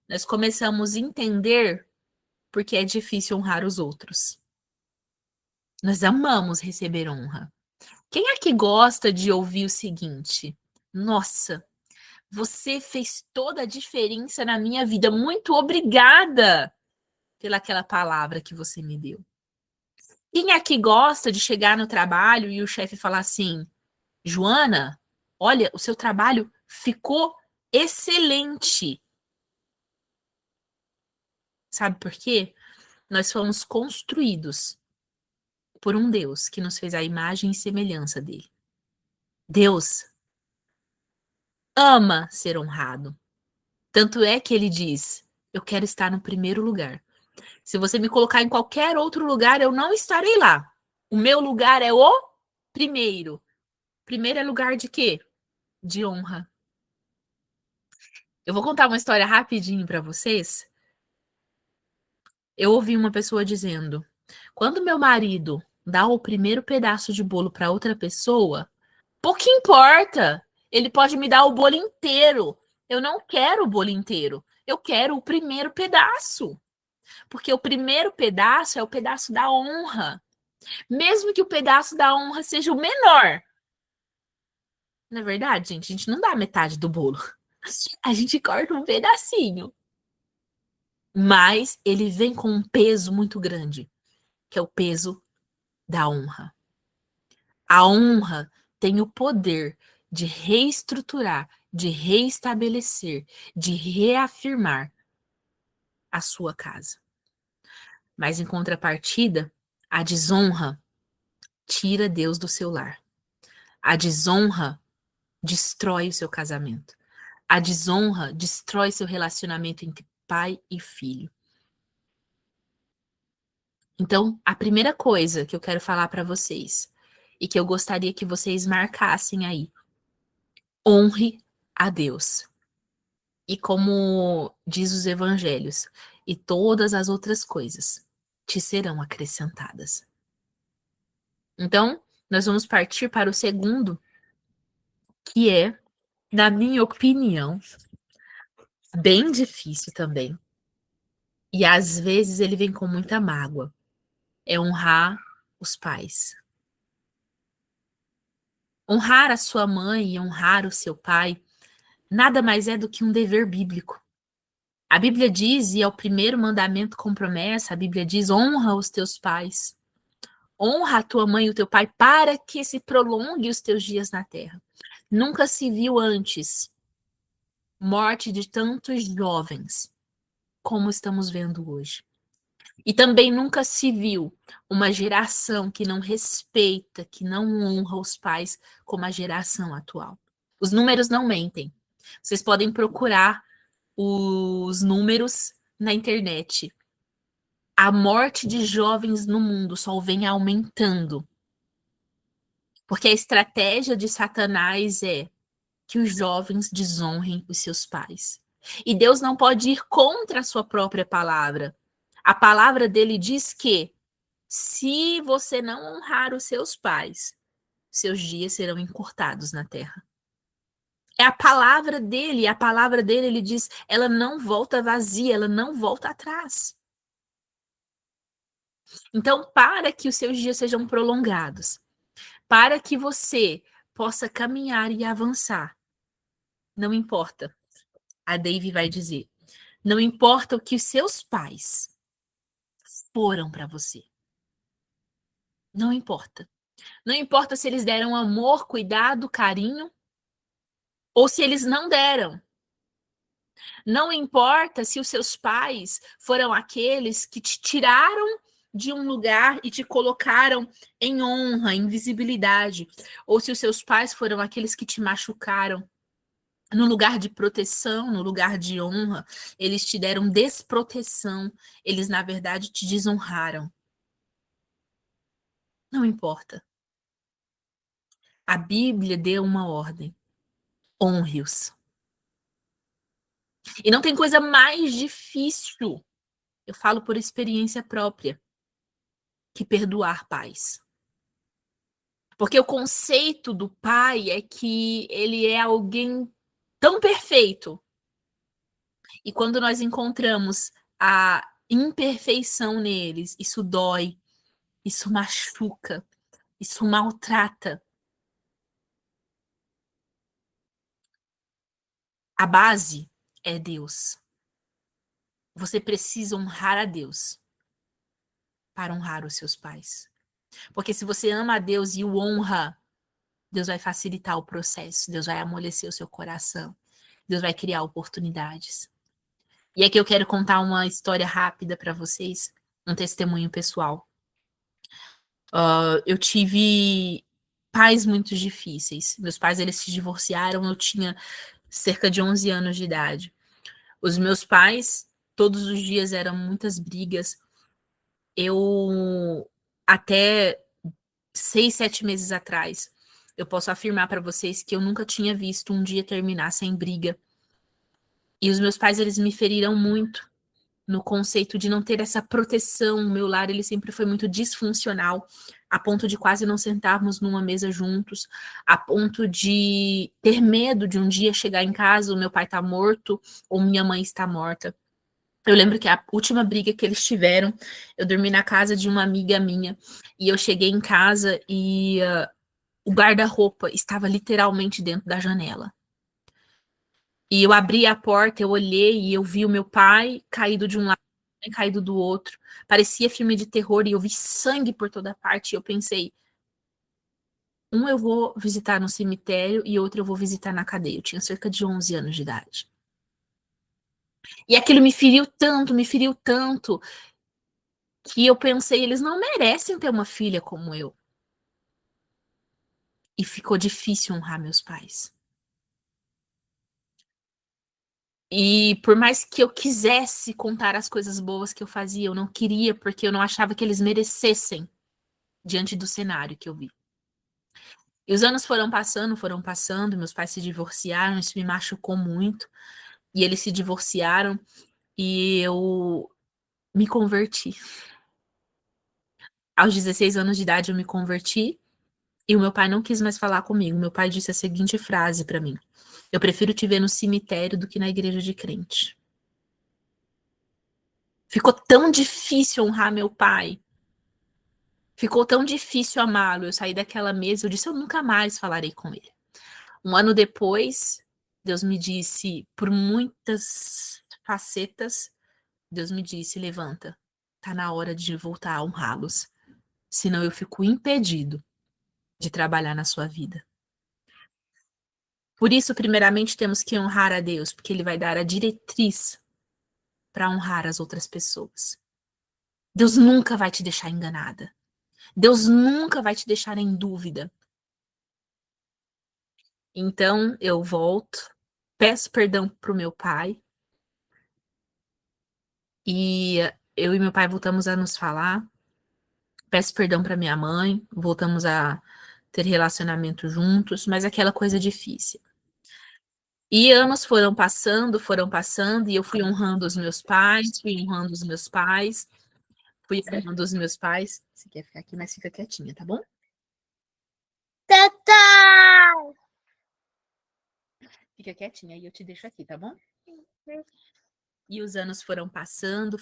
Nós começamos a entender porque é difícil honrar os outros. Nós amamos receber honra. Quem é que gosta de ouvir o seguinte? Nossa, você fez toda a diferença na minha vida. Muito obrigada pelaquela palavra que você me deu. Quem é que gosta de chegar no trabalho e o chefe falar assim: Joana, olha, o seu trabalho ficou excelente. Sabe por quê? Nós fomos construídos por um Deus que nos fez a imagem e semelhança dele. Deus ama ser honrado. Tanto é que ele diz: eu quero estar no primeiro lugar. Se você me colocar em qualquer outro lugar, eu não estarei lá. O meu lugar é o primeiro. Primeiro é lugar de quê? De honra. Eu vou contar uma história rapidinho para vocês. Eu ouvi uma pessoa dizendo: quando meu marido dá o primeiro pedaço de bolo para outra pessoa, pouco importa. Ele pode me dar o bolo inteiro. Eu não quero o bolo inteiro. Eu quero o primeiro pedaço. Porque o primeiro pedaço é o pedaço da honra. Mesmo que o pedaço da honra seja o menor. Na verdade, gente, a gente não dá metade do bolo. A gente corta um pedacinho. Mas ele vem com um peso muito grande, que é o peso da honra. A honra tem o poder de reestruturar, de reestabelecer, de reafirmar a sua casa. Mas em contrapartida, a desonra tira Deus do seu lar. A desonra destrói o seu casamento. A desonra destrói seu relacionamento entre pai e filho. Então, a primeira coisa que eu quero falar para vocês e que eu gostaria que vocês marcassem aí: honre a Deus. E como diz os evangelhos, e todas as outras coisas te serão acrescentadas. Então, nós vamos partir para o segundo, que é, na minha opinião, bem difícil também. E às vezes ele vem com muita mágoa. É honrar os pais. Honrar a sua mãe e honrar o seu pai nada mais é do que um dever bíblico. A Bíblia diz, e é o primeiro mandamento com promessa, a Bíblia diz: honra os teus pais. Honra a tua mãe e o teu pai para que se prolongue os teus dias na terra. Nunca se viu antes morte de tantos jovens como estamos vendo hoje. E também nunca se viu uma geração que não respeita, que não honra os pais como a geração atual. Os números não mentem. Vocês podem procurar os números na internet. A morte de jovens no mundo só vem aumentando. Porque a estratégia de Satanás é que os jovens desonrem os seus pais. E Deus não pode ir contra a sua própria palavra. A palavra dele diz que se você não honrar os seus pais, seus dias serão encurtados na terra. É a palavra dele, ele diz, ela não volta vazia, ela não volta atrás. Então, para que os seus dias sejam prolongados, para que você possa caminhar e avançar, não importa, a Dave vai dizer, não importa o que os seus pais foram para você. Não importa. Não importa se eles deram amor, cuidado, carinho, ou se eles não deram. Não importa se os seus pais foram aqueles que te tiraram de um lugar e te colocaram em honra, em visibilidade, ou se os seus pais foram aqueles que te machucaram. No lugar de proteção, no lugar de honra, eles te deram desproteção, eles na verdade te desonraram. Não importa. A Bíblia deu uma ordem: honre-os. E não tem coisa mais difícil, eu falo por experiência própria, que perdoar pais. Porque o conceito do pai é que ele é alguém tão perfeito E quando nós encontramos a imperfeição neles, isso dói, isso machuca, isso maltrata. A base é Deus. Você precisa honrar a Deus para honrar os seus pais. Porque se você ama a Deus e o honra, Deus vai facilitar o processo, Deus vai amolecer o seu coração, Deus vai criar oportunidades. E aqui eu quero contar uma história rápida para vocês, um testemunho pessoal. Eu tive pais muito difíceis. Meus pais, eles se divorciaram, eu tinha cerca de 11 anos de idade. Os meus pais, todos os dias eram muitas brigas. Eu, até 6, 7 meses atrás, eu posso afirmar para vocês que eu nunca tinha visto um dia terminar sem briga. E os meus pais, eles me feriram muito no conceito de não ter essa proteção. O meu lar, ele sempre foi muito disfuncional, a ponto de quase não sentarmos numa mesa juntos, a ponto de ter medo de um dia chegar em casa, o meu pai tá morto ou minha mãe está morta. Eu lembro que a última briga que eles tiveram, eu dormi na casa de uma amiga minha, e eu cheguei em casa e o guarda-roupa estava literalmente dentro da janela. E eu abri a porta, eu olhei e eu vi o meu pai caído de um lado e caído do outro. Parecia filme de terror e eu vi sangue por toda parte. E eu pensei, um eu vou visitar no cemitério e outro eu vou visitar na cadeia. Eu tinha cerca de 11 anos de idade. E aquilo me feriu tanto, que eu pensei, eles não merecem ter uma filha como eu. E ficou difícil honrar meus pais. E por mais que eu quisesse contar as coisas boas que eu fazia, eu não queria, porque eu não achava que eles merecessem diante do cenário que eu vi. E os anos foram passando, meus pais se divorciaram, isso me machucou muito. E eles se divorciaram e eu me converti. Aos 16 anos de idade eu me converti e o meu pai não quis mais falar comigo. Meu pai disse a seguinte frase para mim: eu prefiro te ver no cemitério do que na igreja de crente. Ficou tão difícil honrar meu pai. Ficou tão difícil amá-lo. Eu saí daquela mesa, eu disse, eu nunca mais falarei com ele. Um ano depois, Deus me disse, por muitas facetas, Deus me disse, levanta, tá na hora de voltar a honrá-los, senão eu fico impedido de trabalhar na sua vida. Por isso, primeiramente, temos que honrar a Deus, porque Ele vai dar a diretriz para honrar as outras pessoas. Deus nunca vai te deixar enganada. Deus nunca vai te deixar em dúvida. Então, eu volto, peço perdão pro meu pai, e eu e meu pai voltamos a nos falar. Peço perdão para minha mãe, voltamos a ter relacionamento juntos, mas aquela coisa difícil. E anos foram passando, e eu fui honrando os meus pais, fui honrando os meus pais, fui honrando os meus pais. Você quer ficar aqui, mas fica quietinha, tá bom? Tata! Fica quietinha e eu te deixo aqui, tá bom? E os anos foram passando,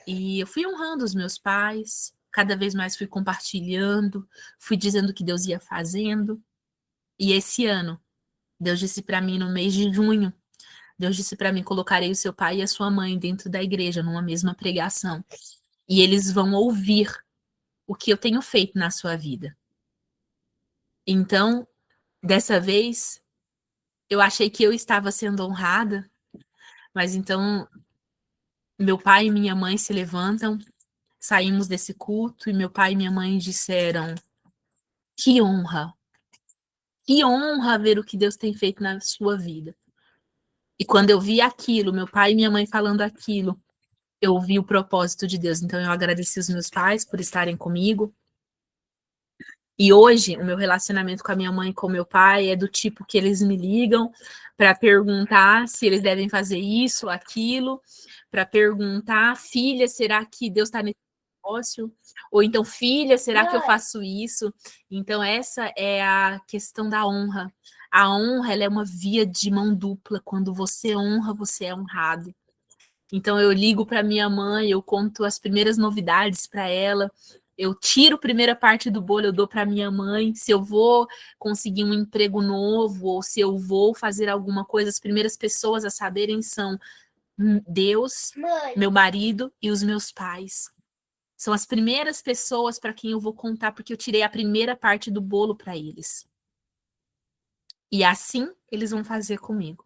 e eu fui honrando os meus pais, cada vez mais fui compartilhando, fui dizendo o que Deus ia fazendo. E esse ano, Deus disse para mim no mês de junho, Deus disse para mim, colocarei o seu pai e a sua mãe dentro da igreja, numa mesma pregação. E eles vão ouvir o que eu tenho feito na sua vida. Então, dessa vez, eu achei que eu estava sendo honrada, mas então meu pai e minha mãe se levantam, saímos desse culto e meu pai e minha mãe disseram: que honra ver o que Deus tem feito na sua vida. E quando eu vi aquilo, meu pai e minha mãe falando aquilo, eu vi o propósito de Deus. Então eu agradeci os meus pais por estarem comigo. E hoje, o meu relacionamento com a minha mãe e com o meu pai é do tipo que eles me ligam para perguntar se eles devem fazer isso, aquilo, para perguntar, filha, será que Deus está nesse negócio? Ou então, filha, será que eu faço isso? Então, essa é a questão da honra. A honra, ela é uma via de mão dupla. Quando você honra, você é honrado. Então eu ligo para minha mãe, eu conto as primeiras novidades para ela, eu tiro a primeira parte do bolo, eu dou para minha mãe. Se eu vou conseguir um emprego novo ou se eu vou fazer alguma coisa, as primeiras pessoas a saberem são Deus, meu marido e os meus pais. São as primeiras pessoas para quem eu vou contar, porque eu tirei a primeira parte do bolo para eles. E assim eles vão fazer comigo.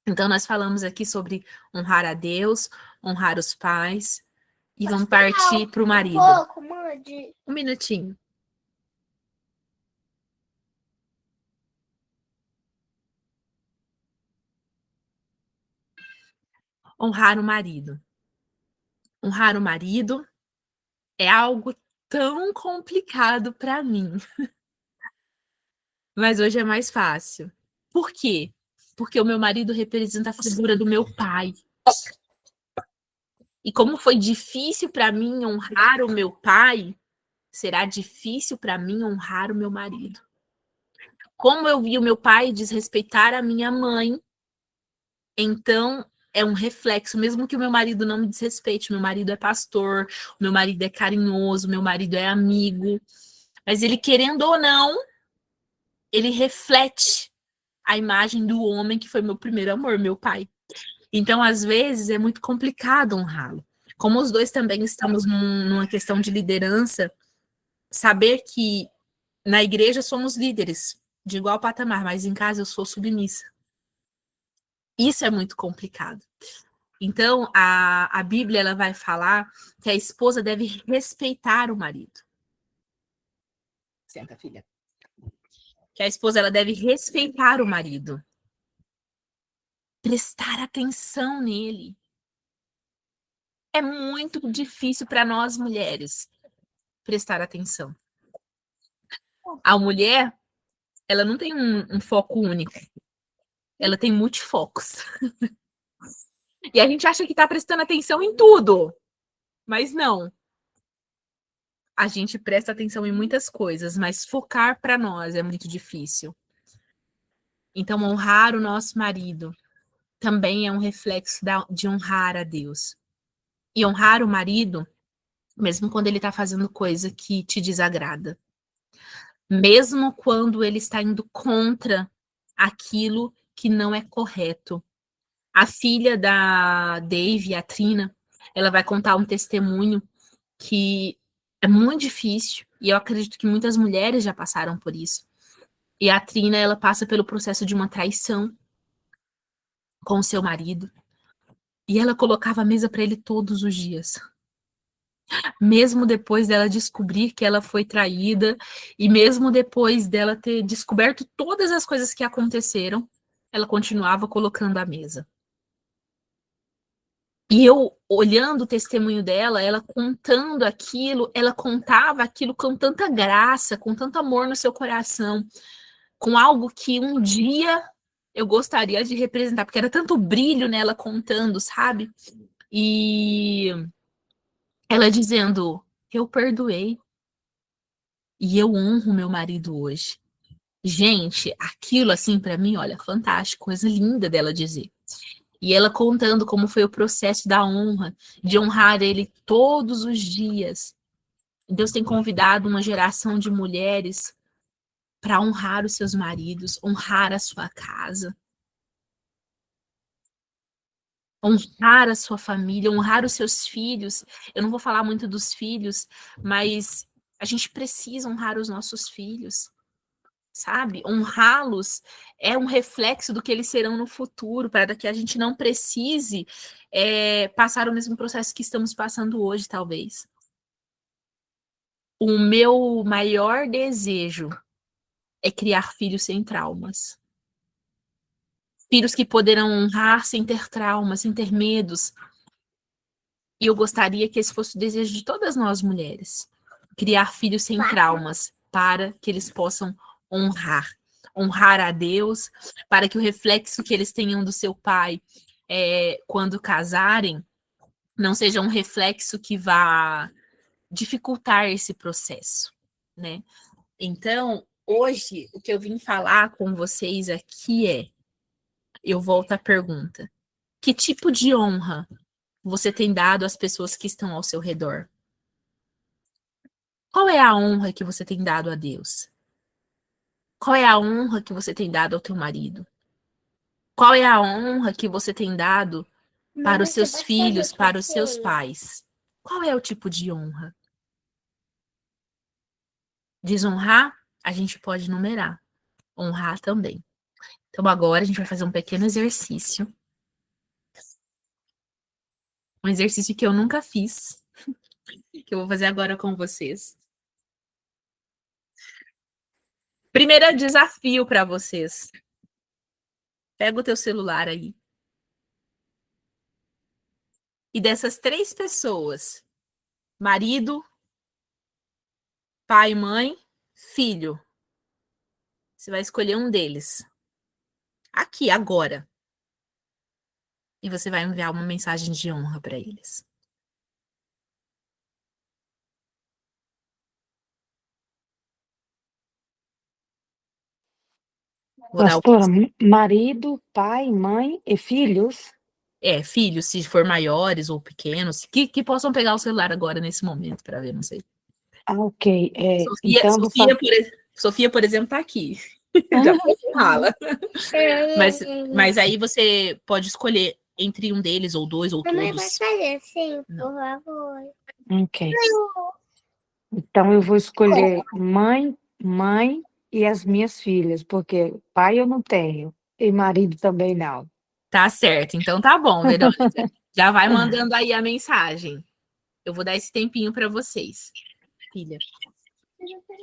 Então, nós falamos aqui sobre honrar a Deus, honrar os pais, e vamos partir para o marido. Um minutinho. Honrar o marido. Honrar o marido é algo tão complicado para mim, mas hoje é mais fácil. Por quê? Porque o meu marido representa a figura do meu pai. E como foi difícil para mim honrar o meu pai, será difícil para mim honrar o meu marido. Como eu vi o meu pai desrespeitar a minha mãe, então é um reflexo, mesmo que o meu marido não me desrespeite, meu marido é pastor, o meu marido é carinhoso, meu marido é amigo, mas ele, querendo ou não, ele reflete a imagem do homem que foi meu primeiro amor, meu pai. Então, às vezes, é muito complicado honrá-lo. Como os dois também estamos numa questão de liderança, saber que na igreja somos líderes de igual patamar, mas em casa eu sou submissa. Isso é muito complicado. Então, a Bíblia ela vai falar que a esposa deve respeitar o marido. Senta, filha. Que a esposa ela deve respeitar o marido. Prestar atenção nele. É muito difícil para nós mulheres prestar atenção. A mulher, ela não tem um foco único. Ela tem multifocos. E a gente acha que está prestando atenção em tudo. Mas não. A gente presta atenção em muitas coisas, mas focar para nós é muito difícil. Então, honrar o nosso marido também é um reflexo de honrar a Deus. E honrar o marido, mesmo quando ele está fazendo coisa que te desagrada. Mesmo quando ele está indo contra aquilo que não é correto. A filha da Dave, a Trina, ela vai contar um testemunho que é muito difícil, e eu acredito que muitas mulheres já passaram por isso. E a Trina, ela passa pelo processo de uma traição com o seu marido. E ela colocava a mesa para ele todos os dias. Mesmo depois dela descobrir que ela foi traída, e mesmo depois dela ter descoberto todas as coisas que aconteceram, ela continuava colocando a mesa. E eu, olhando o testemunho dela, ela contando aquilo, ela contava aquilo com tanta graça, com tanto amor no seu coração, com algo que um dia eu gostaria de representar, porque era tanto brilho nela contando, sabe? E ela dizendo: eu perdoei e eu honro meu marido hoje. Gente, aquilo assim para mim, olha, fantástico, coisa linda dela dizer. E ela contando como foi o processo da honra, de honrar ele todos os dias. Deus tem convidado uma geração de mulheres para honrar os seus maridos, honrar a sua casa, honrar a sua família, honrar os seus filhos. Eu não vou falar muito dos filhos, mas a gente precisa honrar os nossos filhos, sabe? Honrá-los é um reflexo do que eles serão no futuro, para que a gente não precise passar o mesmo processo que estamos passando hoje, talvez. O meu maior desejo é criar filhos sem traumas. Filhos que poderão honrar sem ter traumas, sem ter medos. E eu gostaria que esse fosse o desejo de todas nós mulheres. Criar filhos sem traumas, para que eles possam honrar. Honrar a Deus, para que o reflexo que eles tenham do seu pai quando casarem não seja um reflexo que vá dificultar esse processo, né? Então, Hoje, o que eu vim falar com vocês aqui eu volto à pergunta: que tipo de honra você tem dado às pessoas que estão ao seu redor? Qual é a honra que você tem dado a Deus? Qual é a honra que você tem dado ao teu marido? Qual é a honra que você tem dado para os seus filhos, para os seus pais? Qual é o tipo de honra? Desonrar, a gente pode numerar. Honrar também. Então agora a gente vai fazer um pequeno exercício. Um exercício que eu nunca fiz, que eu vou fazer agora com vocês. Primeiro desafio para vocês. Pega o teu celular aí. E dessas 3 pessoas, marido, pai, mãe, filho, você vai escolher um deles. Aqui, agora. E você vai enviar uma mensagem de honra para eles. Vou dar o... Pastora, marido, pai, mãe e filhos? filhos, se for maiores ou pequenos, que possam pegar o celular agora nesse momento para ver, não sei. Ah, ok. Sofia, Então, eu vou Sofia, Sofia, por exemplo, tá aqui. Já pode honrá-la. Mas aí você pode escolher entre um deles, ou 2, ou Também vai todos. fazer sim, Não. por favor. Ok. Então, eu vou escolher mãe e as minhas filhas, porque pai eu não tenho, e marido também não. Tá certo, então tá bom, Verônica. Já vai mandando aí a mensagem. Eu vou dar esse tempinho para vocês. Filha.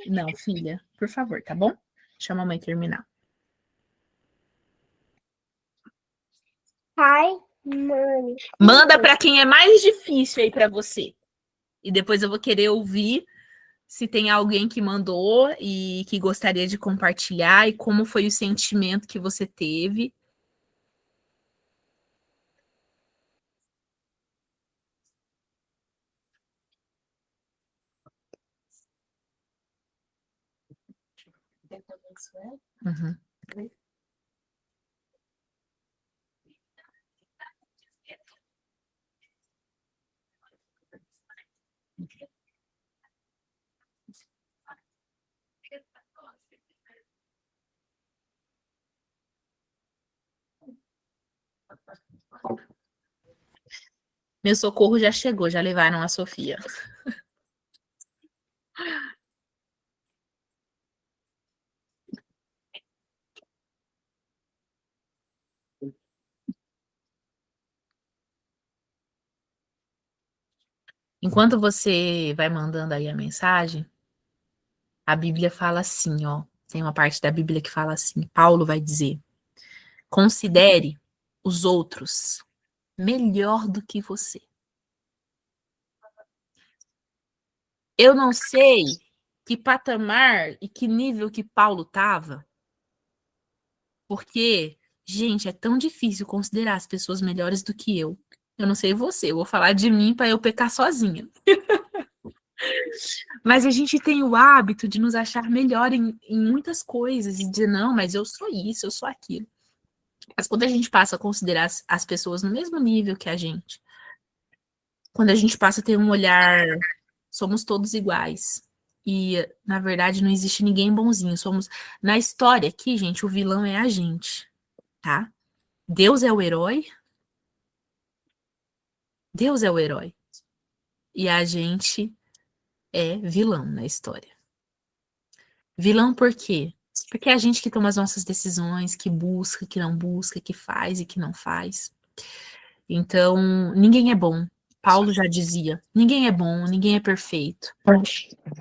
Não, filha, por favor, tá bom? Deixa a mamãe terminar. Pai, mãe. Manda para quem é mais difícil aí para você. E depois eu vou querer ouvir se tem alguém que mandou e que gostaria de compartilhar e como foi o sentimento que você teve. Uhum. Meu socorro já chegou, já levaram a Sofia. Enquanto você vai mandando aí a mensagem, a Bíblia fala assim, ó. Tem uma parte da Bíblia que fala assim, Paulo vai dizer: considere os outros melhor do que você. Eu não sei que patamar e que nível que Paulo estava, porque, gente, é tão difícil considerar as pessoas melhores do que eu. Eu não sei você, eu vou falar de mim para eu pecar sozinha. Mas a gente tem o hábito de nos achar melhor em muitas coisas e dizer, não, mas eu sou isso, eu sou aquilo. Mas quando a gente passa a considerar as pessoas no mesmo nível que a gente, quando a gente passa a ter um olhar, somos todos iguais. E, na verdade, não existe ninguém bonzinho. Somos, na história aqui, gente, o vilão é a gente, tá? Deus é o herói. Deus é o herói. E a gente é vilão na história. Vilão por quê? Porque é a gente que toma as nossas decisões, que busca, que não busca, que faz e que não faz. Então, ninguém é bom. Paulo já dizia: ninguém é bom, ninguém é perfeito.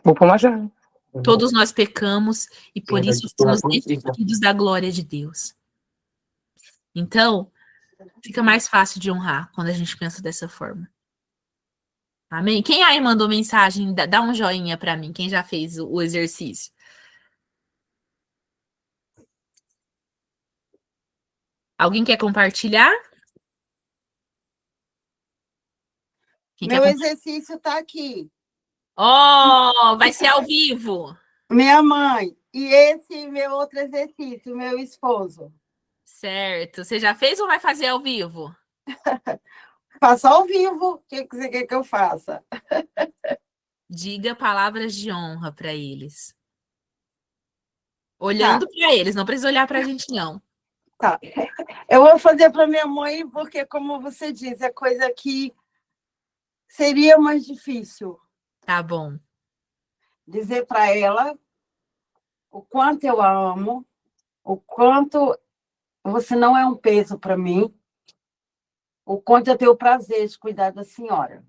Vou pôr mais já. Todos nós pecamos e por isso somos destituídos da glória de Deus. Então, fica mais fácil de honrar quando a gente pensa dessa forma. Amém? Quem aí mandou mensagem? Dá um joinha para mim, quem já fez o exercício. Alguém quer compartilhar? Quem quer Meu exercício está aqui. Oh, vai ser ao vivo. Minha mãe, E esse meu outro exercício, meu esposo. Certo. Você já fez ou vai fazer ao vivo? Faça ao vivo. O que você quer que eu faça? Diga palavras de honra para eles. Tá, Olhando para eles, não precisa olhar para a gente, não. tá. Eu vou fazer para minha mãe, porque, como você diz, é coisa que seria mais difícil Tá bom. dizer para ela o quanto eu a amo, o quanto você não é um peso para mim, o quanto eu tenho o prazer de cuidar da senhora.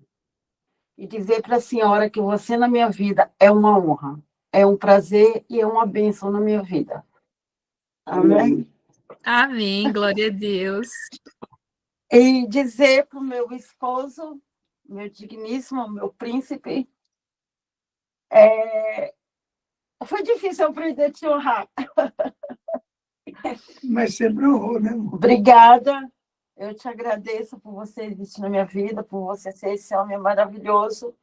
E dizer para a senhora que você na minha vida é uma honra, é um prazer e é uma bênção na minha vida. Amém? Amém. Glória a Deus. E dizer para o meu esposo, meu digníssimo, meu príncipe, foi difícil eu aprender a te honrar. Mas sempre honrou, né, amor? Obrigada. Eu te agradeço por você existir na minha vida, por você ser esse homem maravilhoso.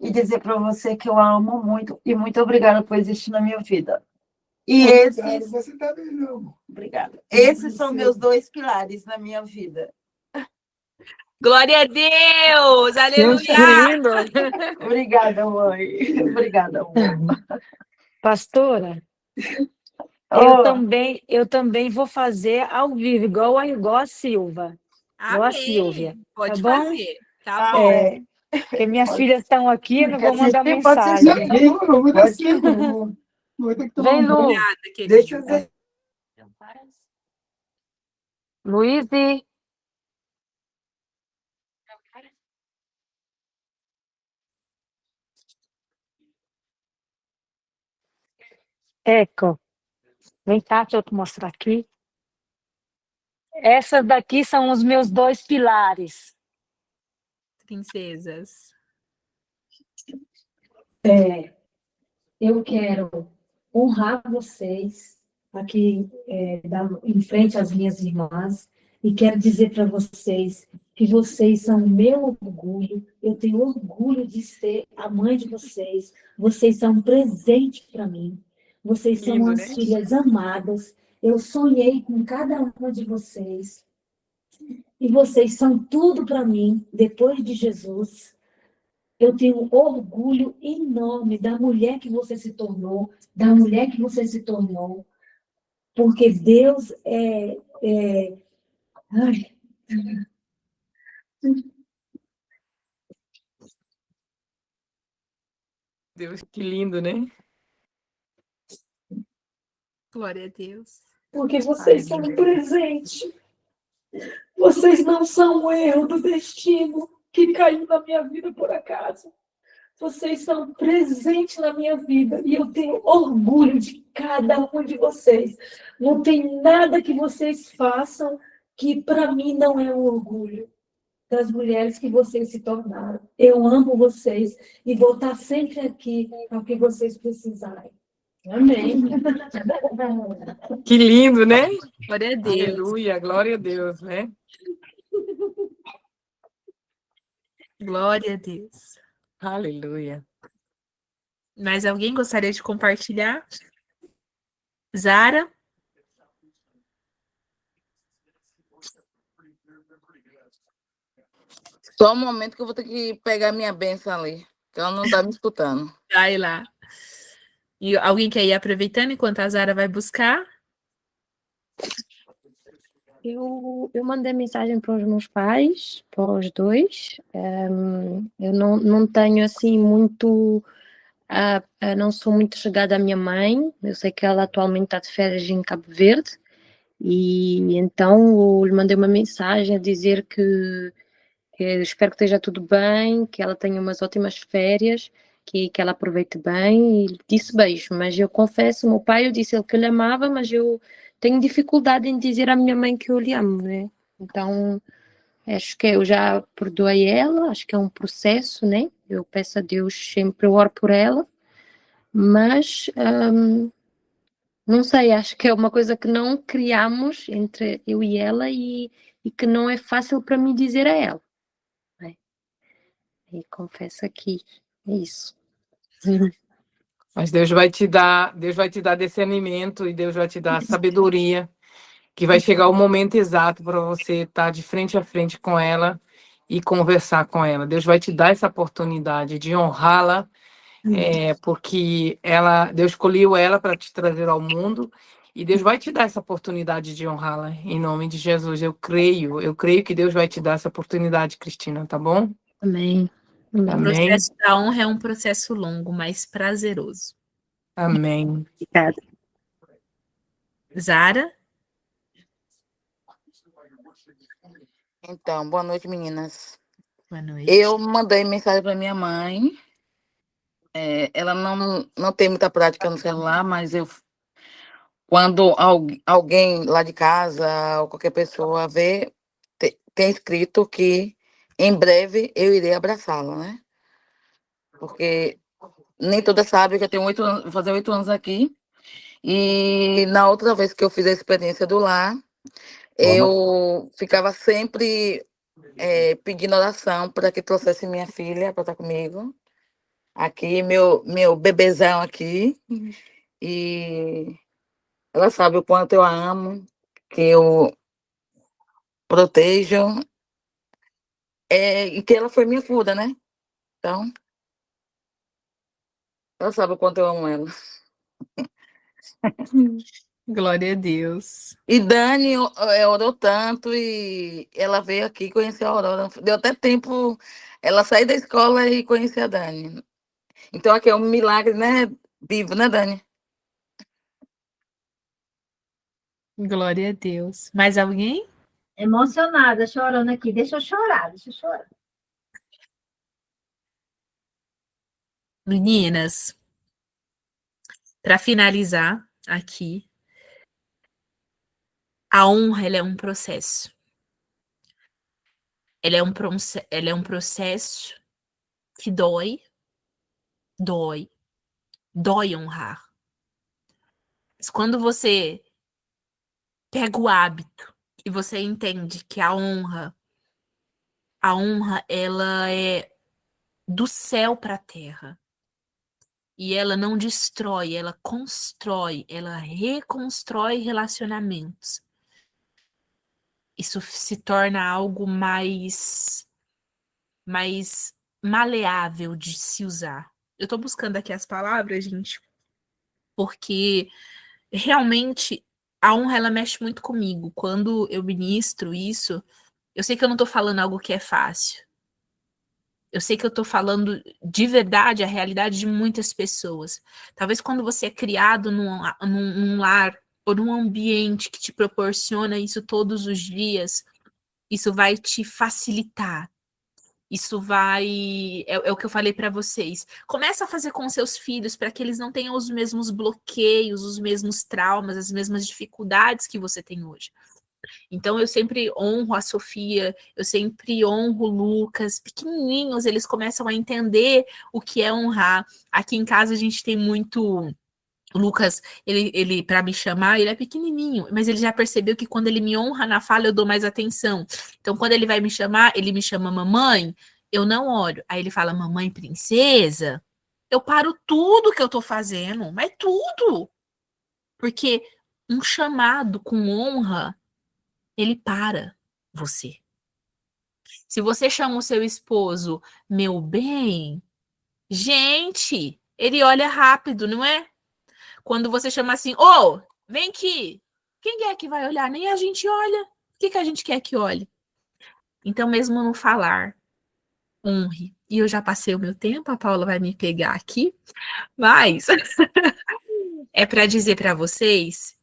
E dizer para você que eu a amo muito. E muito obrigada por existir na minha vida. E Obrigado, esses... você tá bem, meu amor. Obrigada. Esses são meus 2 pilares na minha vida. Glória a Deus! Gente, Aleluia! que lindo! Obrigada, mãe. Obrigada, amor. Pastora, Oh, eu também vou fazer ao vivo, igual a Silva, igual a Silvia. Amém. Tá Pode bom? fazer. Tá bom. amém. Porque minhas filhas estão aqui, eu não vou Quer mandar assistir? Pode mensagem. assistir. Não, eu vou Pode descer, amor. Vou ter que tomar Vem, um banho. Lu. Obrigada, querido. Deixa eu ver. Luiz, Eco, vem cá, deixa eu te mostrar aqui. Essas daqui são os meus 2 pilares. Princesas. Eu quero honrar vocês aqui em frente às minhas irmãs e quero dizer para vocês que vocês são o meu orgulho. Eu tenho orgulho de ser a mãe de vocês. Vocês são um presente para mim. Vocês são Lindo, as né? filhas amadas. Eu sonhei com cada uma de vocês. E vocês são tudo para mim, depois de Jesus. Eu tenho orgulho enorme da mulher que você se tornou, da mulher que você se tornou, porque Deus ai, Deus, que lindo, né? Glória a Deus. porque vocês são um presente. Vocês não são um erro do destino que caiu na minha vida por acaso. Vocês são um presente na minha vida e eu tenho orgulho de cada um de vocês. Não tem nada que vocês façam que para mim não é um orgulho das mulheres que vocês se tornaram. Eu amo vocês e vou estar sempre aqui para o que vocês precisarem. Amém. Que lindo, né? Glória a Deus. Aleluia, glória a Deus, né? Glória a Deus. Aleluia. Mais alguém gostaria de compartilhar? Zara? Só um momento que eu vou ter que pegar minha bênção ali, que ela não está me escutando. Vai lá. E alguém quer ir aproveitando enquanto a Zara vai buscar? Eu mandei mensagem para os meus pais, para os dois. Eu não tenho assim muito. Não sou muito chegada à minha mãe. Eu sei que ela atualmente está de férias em Cabo Verde. E então eu lhe mandei uma mensagem a dizer que espero que esteja tudo bem, que ela tenha umas ótimas férias, que ela aproveite bem. E disse beijo, mas eu confesso, o meu pai, eu disse ele que lhe amava, mas eu tenho dificuldade em dizer à minha mãe que eu lhe amo, né? Então, acho que eu já perdoei ela, acho que é um processo, né? Eu peço a Deus sempre, eu oro por ela, mas não sei, acho que é uma coisa que não criamos entre eu e ela e que não é fácil para mim dizer a ela. Né? E confesso aqui, é isso. Mas Deus vai te dar discernimento e Deus vai te dar sabedoria, que vai chegar o momento exato para você estar de frente a frente com ela e conversar com ela. Deus vai te dar essa oportunidade de honrá-la, porque Deus escolheu ela para te trazer ao mundo, e Deus vai te dar essa oportunidade de honrá-la, em nome de Jesus. Eu creio que Deus vai te dar essa oportunidade, Cristina, tá bom? Amém. O Amém. Amém. processo da honra é um processo longo, mas prazeroso. Amém. Obrigada. Zara? Então, boa noite, meninas. Boa noite. Eu mandei mensagem para minha mãe. Ela não tem muita prática no celular, mas quando alguém lá de casa ou qualquer pessoa vê, tem escrito que em breve eu irei abraçá-la, né? Porque nem toda sabe que eu tenho 8 anos, vou fazer 8 anos aqui. E na outra vez que eu fiz a experiência do lar, eu ficava sempre pedindo oração para que trouxesse minha filha para estar comigo. Aqui, meu bebezão aqui. E ela sabe o quanto eu a amo, que eu protejo. E que ela foi minha cura, né? Então, ela sabe o quanto eu amo ela. Glória a Deus. E Dani orou tanto e ela veio aqui conhecer a Aurora. Deu até tempo ela sair da escola e conhecer a Dani. Então aqui é um milagre, né? Vivo, né, Dani? Glória a Deus. Mais alguém? Emocionada, chorando aqui. Deixa eu chorar. Meninas, para finalizar aqui, a honra ela é um processo. Ela é um processo que dói honrar. Mas quando você pega o hábito e você entende que a honra ela é do céu para a terra. E ela não destrói, ela constrói, ela reconstrói relacionamentos. Isso se torna algo mais maleável de se usar. Eu tô buscando aqui as palavras, gente, porque realmente a honra ela mexe muito comigo. Quando eu ministro isso, eu sei que eu não tô falando algo que é fácil. Eu sei que eu tô falando de verdade a realidade de muitas pessoas. Talvez quando você é criado num lar ou num ambiente que te proporciona isso todos os dias, isso vai te facilitar. Isso vai... É o que eu falei para vocês. Começa a fazer com seus filhos para que eles não tenham os mesmos bloqueios, os mesmos traumas, as mesmas dificuldades que você tem hoje. Então, eu sempre honro a Sofia, eu sempre honro o Lucas. Pequenininhos, eles começam a entender o que é honrar. Aqui em casa, a gente tem muito... O Lucas, ele para me chamar, ele é pequenininho, mas ele já percebeu que quando ele me honra na fala, eu dou mais atenção. Então, quando ele vai me chamar, ele me chama mamãe, eu não olho. Aí ele fala, mamãe princesa, eu paro tudo que eu tô fazendo, mas tudo. Porque um chamado com honra, ele para você. Se você chama o seu esposo, meu bem, gente, ele olha rápido, não é? Quando você chama assim, ô, vem aqui. Quem é que vai olhar? Nem a gente olha. O que a gente quer que olhe? Então, mesmo no falar, honre. E eu já passei o meu tempo, a Paula vai me pegar aqui. Mas é para dizer para vocês,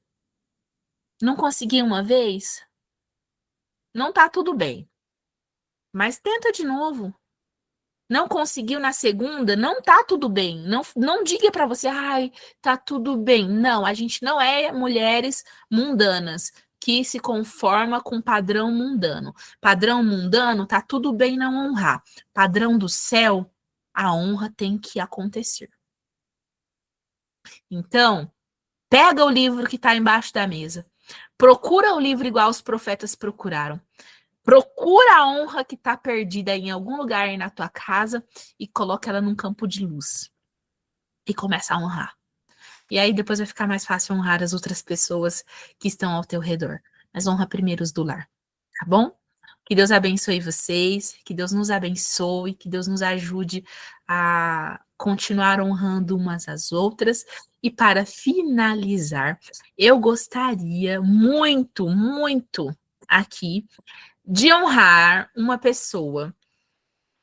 não consegui uma vez? Não tá tudo bem. Mas tenta de novo. Não conseguiu na segunda, não tá tudo bem. Não diga para você, ai, tá tudo bem. Não, a gente não é mulheres mundanas que se conforma com padrão mundano. Padrão mundano, tá tudo bem não honrar. Padrão do céu, a honra tem que acontecer. Então, pega o livro que tá embaixo da mesa. Procura o livro igual os profetas procuraram. Procura a honra que está perdida em algum lugar aí na tua casa e coloca ela num campo de luz. e começa a honrar. E aí depois vai ficar mais fácil honrar as outras pessoas que estão ao teu redor. Mas honra primeiro os do lar, tá bom? Que Deus abençoe vocês, que Deus nos abençoe, que Deus nos ajude a continuar honrando umas às outras. E para finalizar, eu gostaria muito, muito aqui de honrar uma pessoa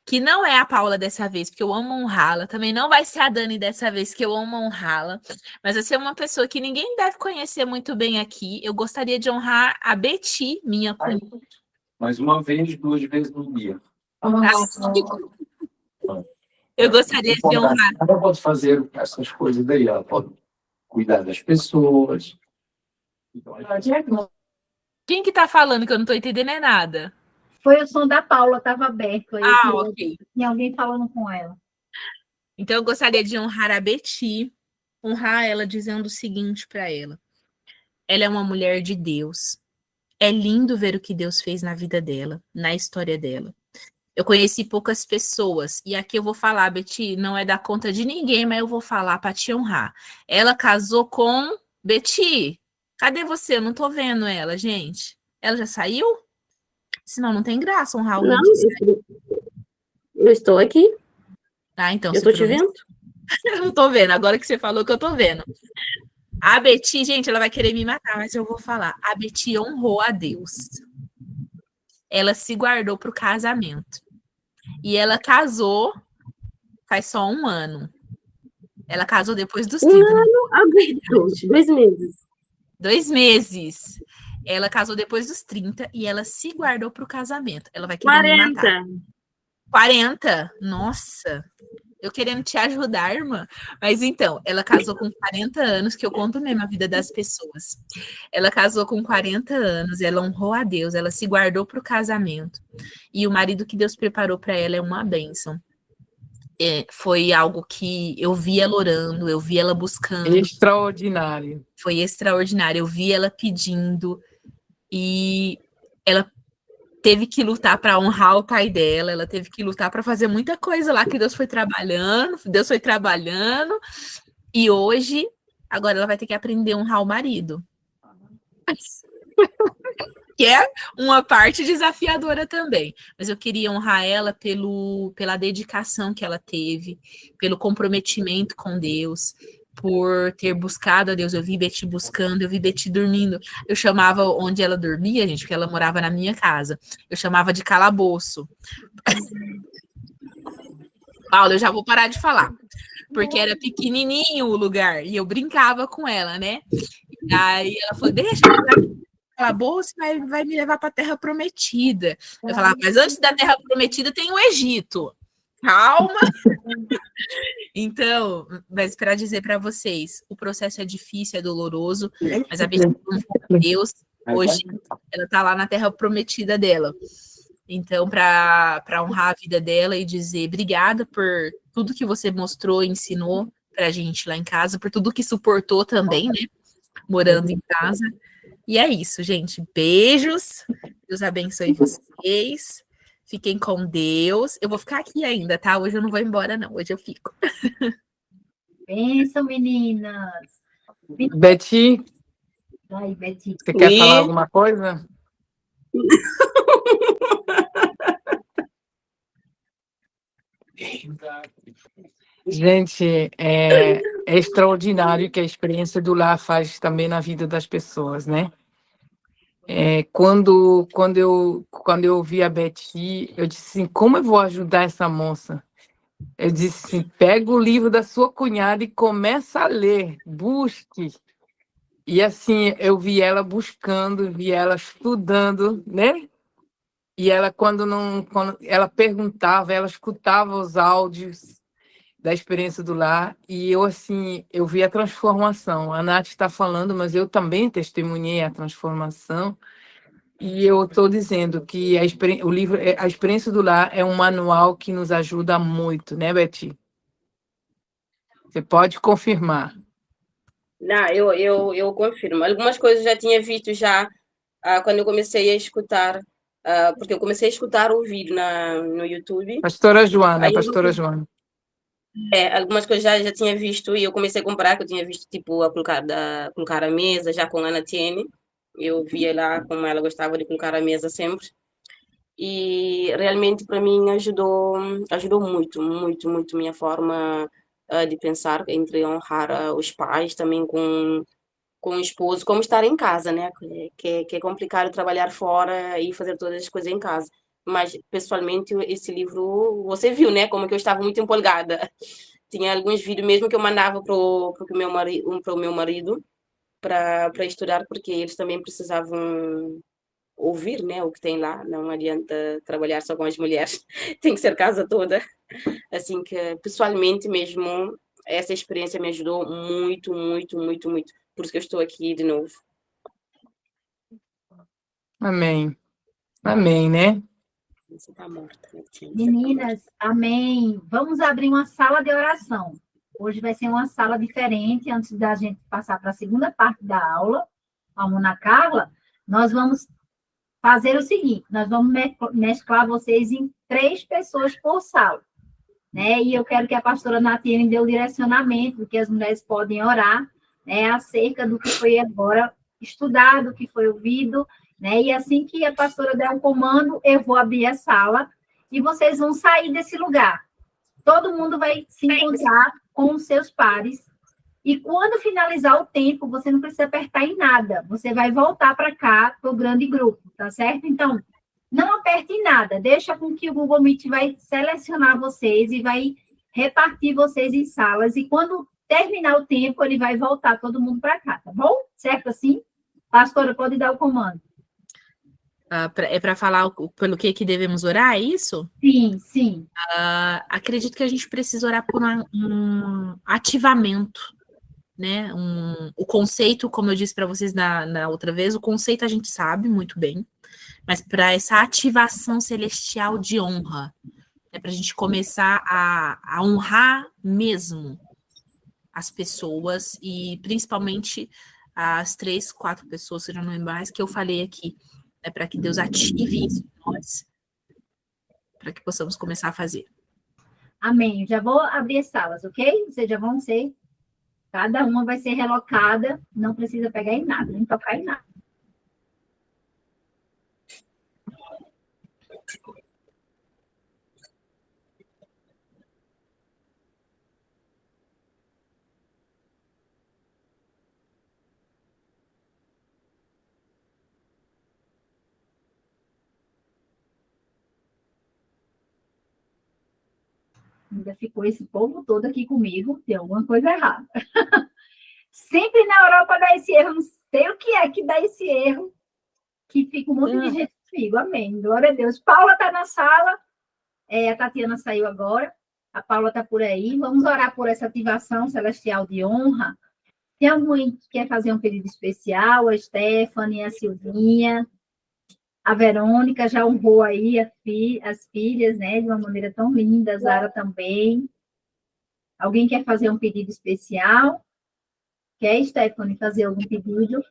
que não é a Paula dessa vez, porque eu amo honrá-la, também não vai ser a Dani dessa vez, que eu amo honrá-la, mas vai ser uma pessoa que ninguém deve conhecer muito bem aqui. Eu gostaria de honrar a Betty, minha cunhada. Mas uma vez, 2 vezes no dia. Eu gostaria de honrar. Ela pode fazer essas coisas daí, ela pode cuidar das pessoas. Então, Quem que tá falando que eu não tô entendendo é nada? Foi o som da Paula, estava aberto aí. Ok. Tinha alguém falando com ela. Então eu gostaria de honrar a Betty, honrar ela dizendo o seguinte para ela. Ela é uma mulher de Deus. É lindo ver o que Deus fez na vida dela, na história dela. Eu conheci poucas pessoas, e aqui eu vou falar, Betty, não é da conta de ninguém, mas eu vou falar para te honrar. Ela casou com... Betty, cadê você? Eu não tô vendo ela, gente. Ela já saiu? Senão não tem graça honrar alguém Não, que saiu. eu estou aqui. Ah, então. Eu tô te vendo? Eu não tô vendo, agora que você falou que eu tô vendo. A Betty, gente, ela vai querer me matar, mas eu vou falar. A Betty honrou a Deus. Ela se guardou para o casamento. E ela casou faz só 1 ano. Ela casou depois dos 30. 1 ano, agosto, 2 meses. 2 meses. Ela casou depois dos 30 e ela se guardou para o casamento. Ela vai querer me matar. 40? Nossa! Eu querendo te ajudar, irmã. Mas então, ela casou com 40 anos, que eu conto mesmo a vida das pessoas. Ela casou com 40 anos, ela honrou a Deus, ela se guardou para o casamento. E o marido que Deus preparou para ela é uma bênção. Foi algo que eu vi ela orando, eu vi ela buscando. Extraordinário. Foi extraordinário. Eu vi ela pedindo e ela teve que lutar para honrar o pai dela, ela teve que lutar para fazer muita coisa lá que Deus foi trabalhando, e hoje, agora ela vai ter que aprender a honrar o marido. Que é uma parte desafiadora também. Mas eu queria honrar ela pela dedicação que ela teve, pelo comprometimento com Deus, por ter buscado a Deus. Eu vi Betty buscando, eu vi Betty dormindo. Eu chamava onde ela dormia, gente, porque ela morava na minha casa. Eu chamava de calabouço. Paula, eu já vou parar de falar. Porque era pequenininho o lugar. E eu brincava com ela, né? E aí ela falou, deixa eu calabouço, vai me levar para a Terra Prometida. Eu falava, mas antes da Terra Prometida tem o Egito. Calma. Então, mas para dizer para vocês, o processo é difícil, é doloroso, mas a bênção de Deus, hoje, ela está lá na Terra Prometida dela. Então, para honrar a vida dela e dizer obrigada por tudo que você mostrou e ensinou para a gente lá em casa, por tudo que suportou também, né? Morando em casa. E é isso, gente. Beijos. Deus abençoe vocês. Fiquem com Deus. Eu vou ficar aqui ainda, tá? Hoje eu não vou embora, não. Hoje eu fico. Benção, meninas. Betty, Vai, Betty. você quer falar alguma coisa? Gente, é extraordinário que a experiência do lar faz também na vida das pessoas, né? Quando eu vi a Betty, eu disse assim, como eu vou ajudar essa moça? Eu disse assim, pega o livro da sua cunhada e começa a ler, busque. E assim, eu vi ela buscando, vi ela estudando, né? E ela, quando ela perguntava, ela escutava os áudios da experiência do lar, e eu, assim, eu vi a transformação. A Nath está falando, mas eu também testemunhei a transformação, e eu estou dizendo que a experiência do lar é um manual que nos ajuda muito, né, Betty? Você pode confirmar. Não, eu confirmo. Algumas coisas eu já tinha visto quando eu comecei a escutar, porque eu comecei a escutar o vídeo no YouTube. Pastora Joana, Aí eu Pastora Joana. Algumas coisas já tinha visto e eu comecei a comprar, que eu tinha visto, tipo, a colocar a mesa, já com a Ana Tiene. Eu via lá como ela gostava de colocar a mesa sempre. E realmente para mim ajudou muito, muito, muito minha forma de pensar entre honrar os pais também com o esposo, como estar em casa, né? Que é complicado trabalhar fora e fazer todas as coisas em casa. Mas, pessoalmente, esse livro, você viu, né? Como que eu estava muito empolgada. Tinha alguns vídeos mesmo que eu mandava pro meu marido para estudar, porque eles também precisavam ouvir, né, o que tem lá. Não adianta trabalhar só com as mulheres, tem que ser casa toda. Assim que, pessoalmente mesmo, essa experiência me ajudou muito, muito, muito, muito. Por isso que eu estou aqui de novo. Amém. Amém, né? Você está morta, né, Tina? Meninas, amém. Vamos abrir uma sala de oração. Hoje vai ser uma sala diferente, antes da gente passar para a segunda parte da aula, a Mona Carla, nós vamos fazer o seguinte, nós vamos mesclar vocês em 3 pessoas por sala, né? E eu quero que a pastora Natiane dê o direcionamento, que as mulheres podem orar, né, acerca do que foi agora estudado, do que foi ouvido, né? E assim que a pastora der um comando, eu vou abrir a sala e vocês vão sair desse lugar. Todo mundo vai se encontrar com os seus pares. E quando finalizar o tempo, você não precisa apertar em nada. Você vai voltar para cá, para o grande grupo, tá certo? Então, não aperte em nada. Deixa com que o Google Meet vai selecionar vocês e vai repartir vocês em salas. E quando terminar o tempo, ele vai voltar todo mundo para cá, tá bom? Certo assim? Pastora, pode dar o comando. É para falar pelo que devemos orar, é isso? Sim, sim. Acredito que a gente precisa orar por um ativamento, né? O conceito, como eu disse para vocês na outra vez, o conceito a gente sabe muito bem, mas para essa ativação celestial de honra, né, para a gente começar a honrar mesmo as pessoas e principalmente as 3, 4 pessoas, se não é mais, que eu falei aqui, né, para que Deus ative isso em nós, para que possamos começar a fazer. Amém. Já vou abrir as salas, ok? Vocês já vão ser. Cada uma vai ser relocada, não precisa pegar em nada, nem tocar em nada. Ainda ficou esse povo todo aqui comigo, tem alguma coisa errada. Sempre na Europa dá esse erro, não sei o que é que dá esse erro, que fica um monte de gente comigo. Amém. Glória a Deus. Paula está na sala, a Tatiana saiu agora, a Paula está por aí. Vamos orar por essa ativação celestial de honra. Tem alguém que quer fazer um pedido especial? A Stephanie, a Silvinha, a Verônica já honrou aí as filhas, né, de uma maneira tão linda, a Zara também. Alguém quer fazer um pedido especial? Quer, Stephanie, fazer algum pedido?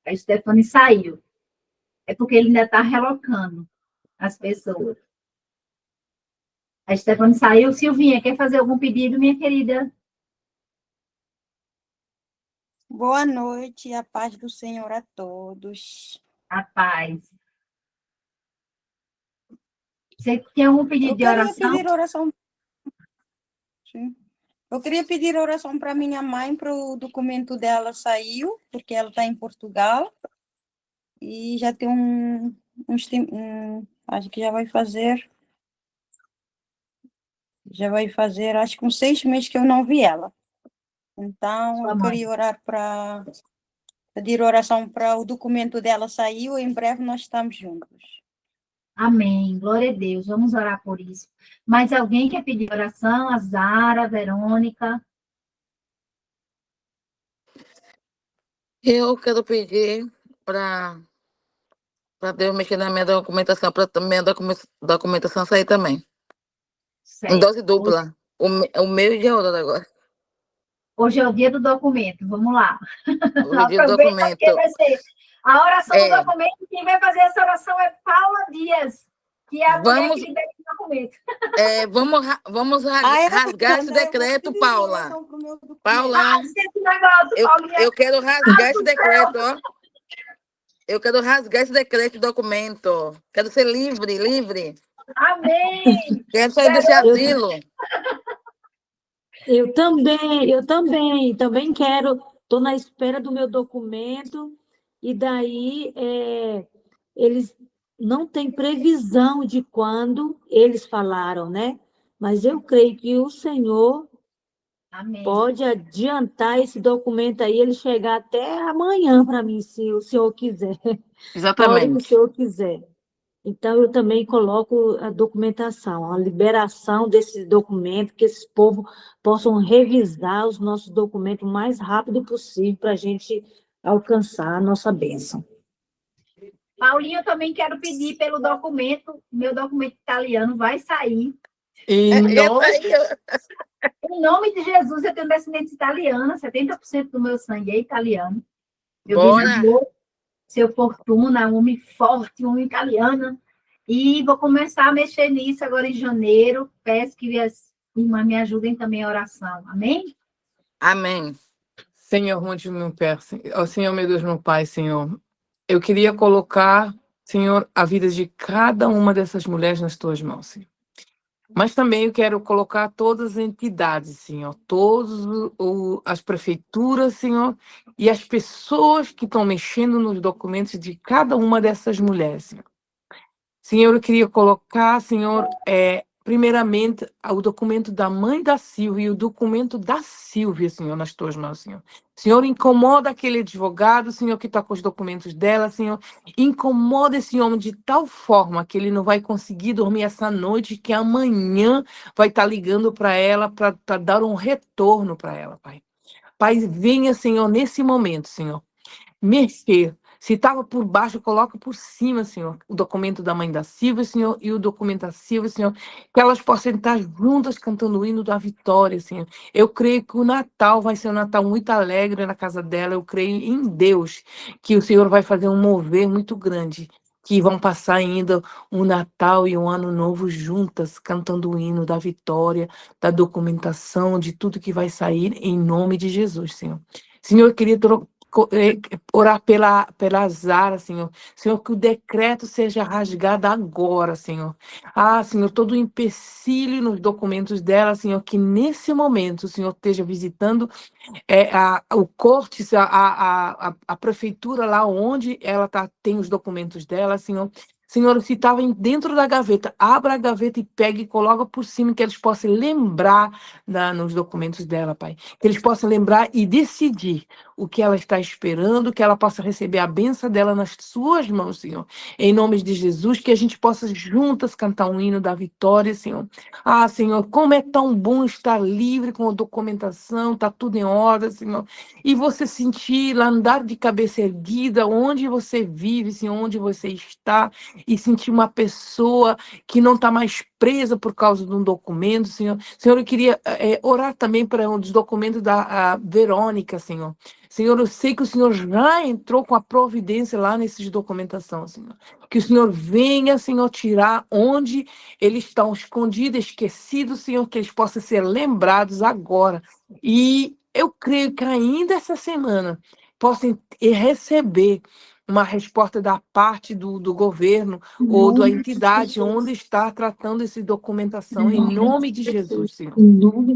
A Stephanie saiu. É porque ele ainda está relocando as pessoas. A Stephanie saiu. Silvinha, quer fazer algum pedido, minha querida? Boa noite, a paz do Senhor a todos. A paz. Você tem algum pedido de oração? Pedir oração. Sim. Eu queria pedir oração para minha mãe, para o documento dela saiu, porque ela está em Portugal. E já tem acho que já vai fazer, acho que uns 6 meses que eu não vi ela. Então, eu queria orar pedir oração para o documento dela saiu, em breve nós estamos juntos. Amém, glória a Deus, vamos orar por isso. Mais alguém quer pedir oração? A Zara, a Verônica? Eu quero pedir para Deus mexer na minha documentação, para minha documentação sair também. Certo. Em dose dupla. O meu e de outra agora. Hoje é o dia do documento, vamos lá. O dia do Aproveita porque documento. vai ser a oração do É, documento. Quem vai fazer essa oração é Paula Dias, que é a mulher que vamos, libera esse documento. vamos Ah, rasgar esse André, eu vou decreto, pedir Paula. oração pro meu documento. Paula, Esqueci o negócio, Paulinha. eu quero rasgar esse decreto, ó. Eu quero rasgar esse decreto, documento. Quero ser livre, livre. Amém. Quero sair desse asilo. Eu também quero, estou na espera do meu documento, e daí eles não têm previsão de quando eles falaram, né? Mas eu creio que o Senhor Amém. pode adiantar esse documento aí, ele chegar até amanhã para mim, se o Senhor quiser. Porém, o Exatamente. Senhor quiser. Então, eu também coloco a documentação, a liberação desse documento, que esses povos possam revisar os nossos documentos o mais rápido possível para a gente alcançar a nossa bênção. Paulinho, eu também quero pedir pelo documento, meu documento italiano vai sair. Em nome, Em nome de Jesus, eu tenho descendência italiana, 70% do meu sangue é italiano. Meu Bora. bisavô, seu Fortuna, um homem forte, um homem italiano. E vou começar a mexer nisso agora em janeiro. Peço que as irmãs me ajudem também a oração. Amém? Amém. Senhor, onde meu Pai, ó Senhor, meu Deus, meu Pai, Senhor, eu queria colocar, Senhor, a vida de cada uma dessas mulheres nas tuas mãos, Senhor. Mas também eu quero colocar todas as entidades, Senhor, todas as prefeituras, Senhor, e as pessoas que estão mexendo nos documentos de cada uma dessas mulheres, Senhor. Senhor, eu queria colocar, Senhor, primeiramente, o documento da mãe da Silvia e o documento da Silvia, Senhor, nas tuas mãos, Senhor. Senhor, incomoda aquele advogado, Senhor, que está com os documentos dela, Senhor. Incomoda esse homem de tal forma que ele não vai conseguir dormir essa noite, que amanhã vai estar ligando para ela para dar um retorno para ela, Pai. Pai, venha, Senhor, nesse momento, Senhor, mexer. Se estava por baixo, coloca por cima, Senhor, o documento da mãe da Silvia, Senhor, e o documento da Silvia, Senhor, que elas possam estar juntas cantando o hino da vitória, Senhor. Eu creio que o Natal vai ser um Natal muito alegre na casa dela. Eu creio em Deus que o Senhor vai fazer um mover muito grande, que vão passar ainda um Natal e um Ano Novo juntas, cantando o hino da vitória, da documentação, de tudo que vai sair, em nome de Jesus, Senhor. Senhor, eu queria orar pela Zara, Senhor. Senhor, que o decreto seja rasgado agora, Senhor. Ah, Senhor, todo o empecilho nos documentos dela, Senhor, que nesse momento o Senhor esteja visitando o corte, a prefeitura lá onde ela tem os documentos dela, Senhor. Senhor, se estava dentro da gaveta, abra a gaveta e pegue e coloca por cima, que eles possam lembrar nos documentos dela, Pai. Que eles possam lembrar e decidir o que ela está esperando, que ela possa receber a bênção dela nas suas mãos, Senhor. Em nome de Jesus, que a gente possa juntas cantar um hino da vitória, Senhor. Ah, Senhor, como é tão bom estar livre com a documentação, está tudo em ordem, Senhor. E você sentir, andar de cabeça erguida, onde você vive, Senhor, onde você está, e sentir uma pessoa que não está mais presa por causa de um documento, Senhor. Senhor, eu queria orar também para um dos documentos da Verônica, Senhor. Senhor, eu sei que o Senhor já entrou com a providência lá nesses documentação, Senhor. Que o Senhor venha, Senhor, tirar onde eles estão escondidos, esquecidos, Senhor, que eles possam ser lembrados agora. E eu creio que ainda essa semana possam receber uma resposta da parte do governo ou da entidade onde está tratando essa documentação, em nome de Jesus, Senhor.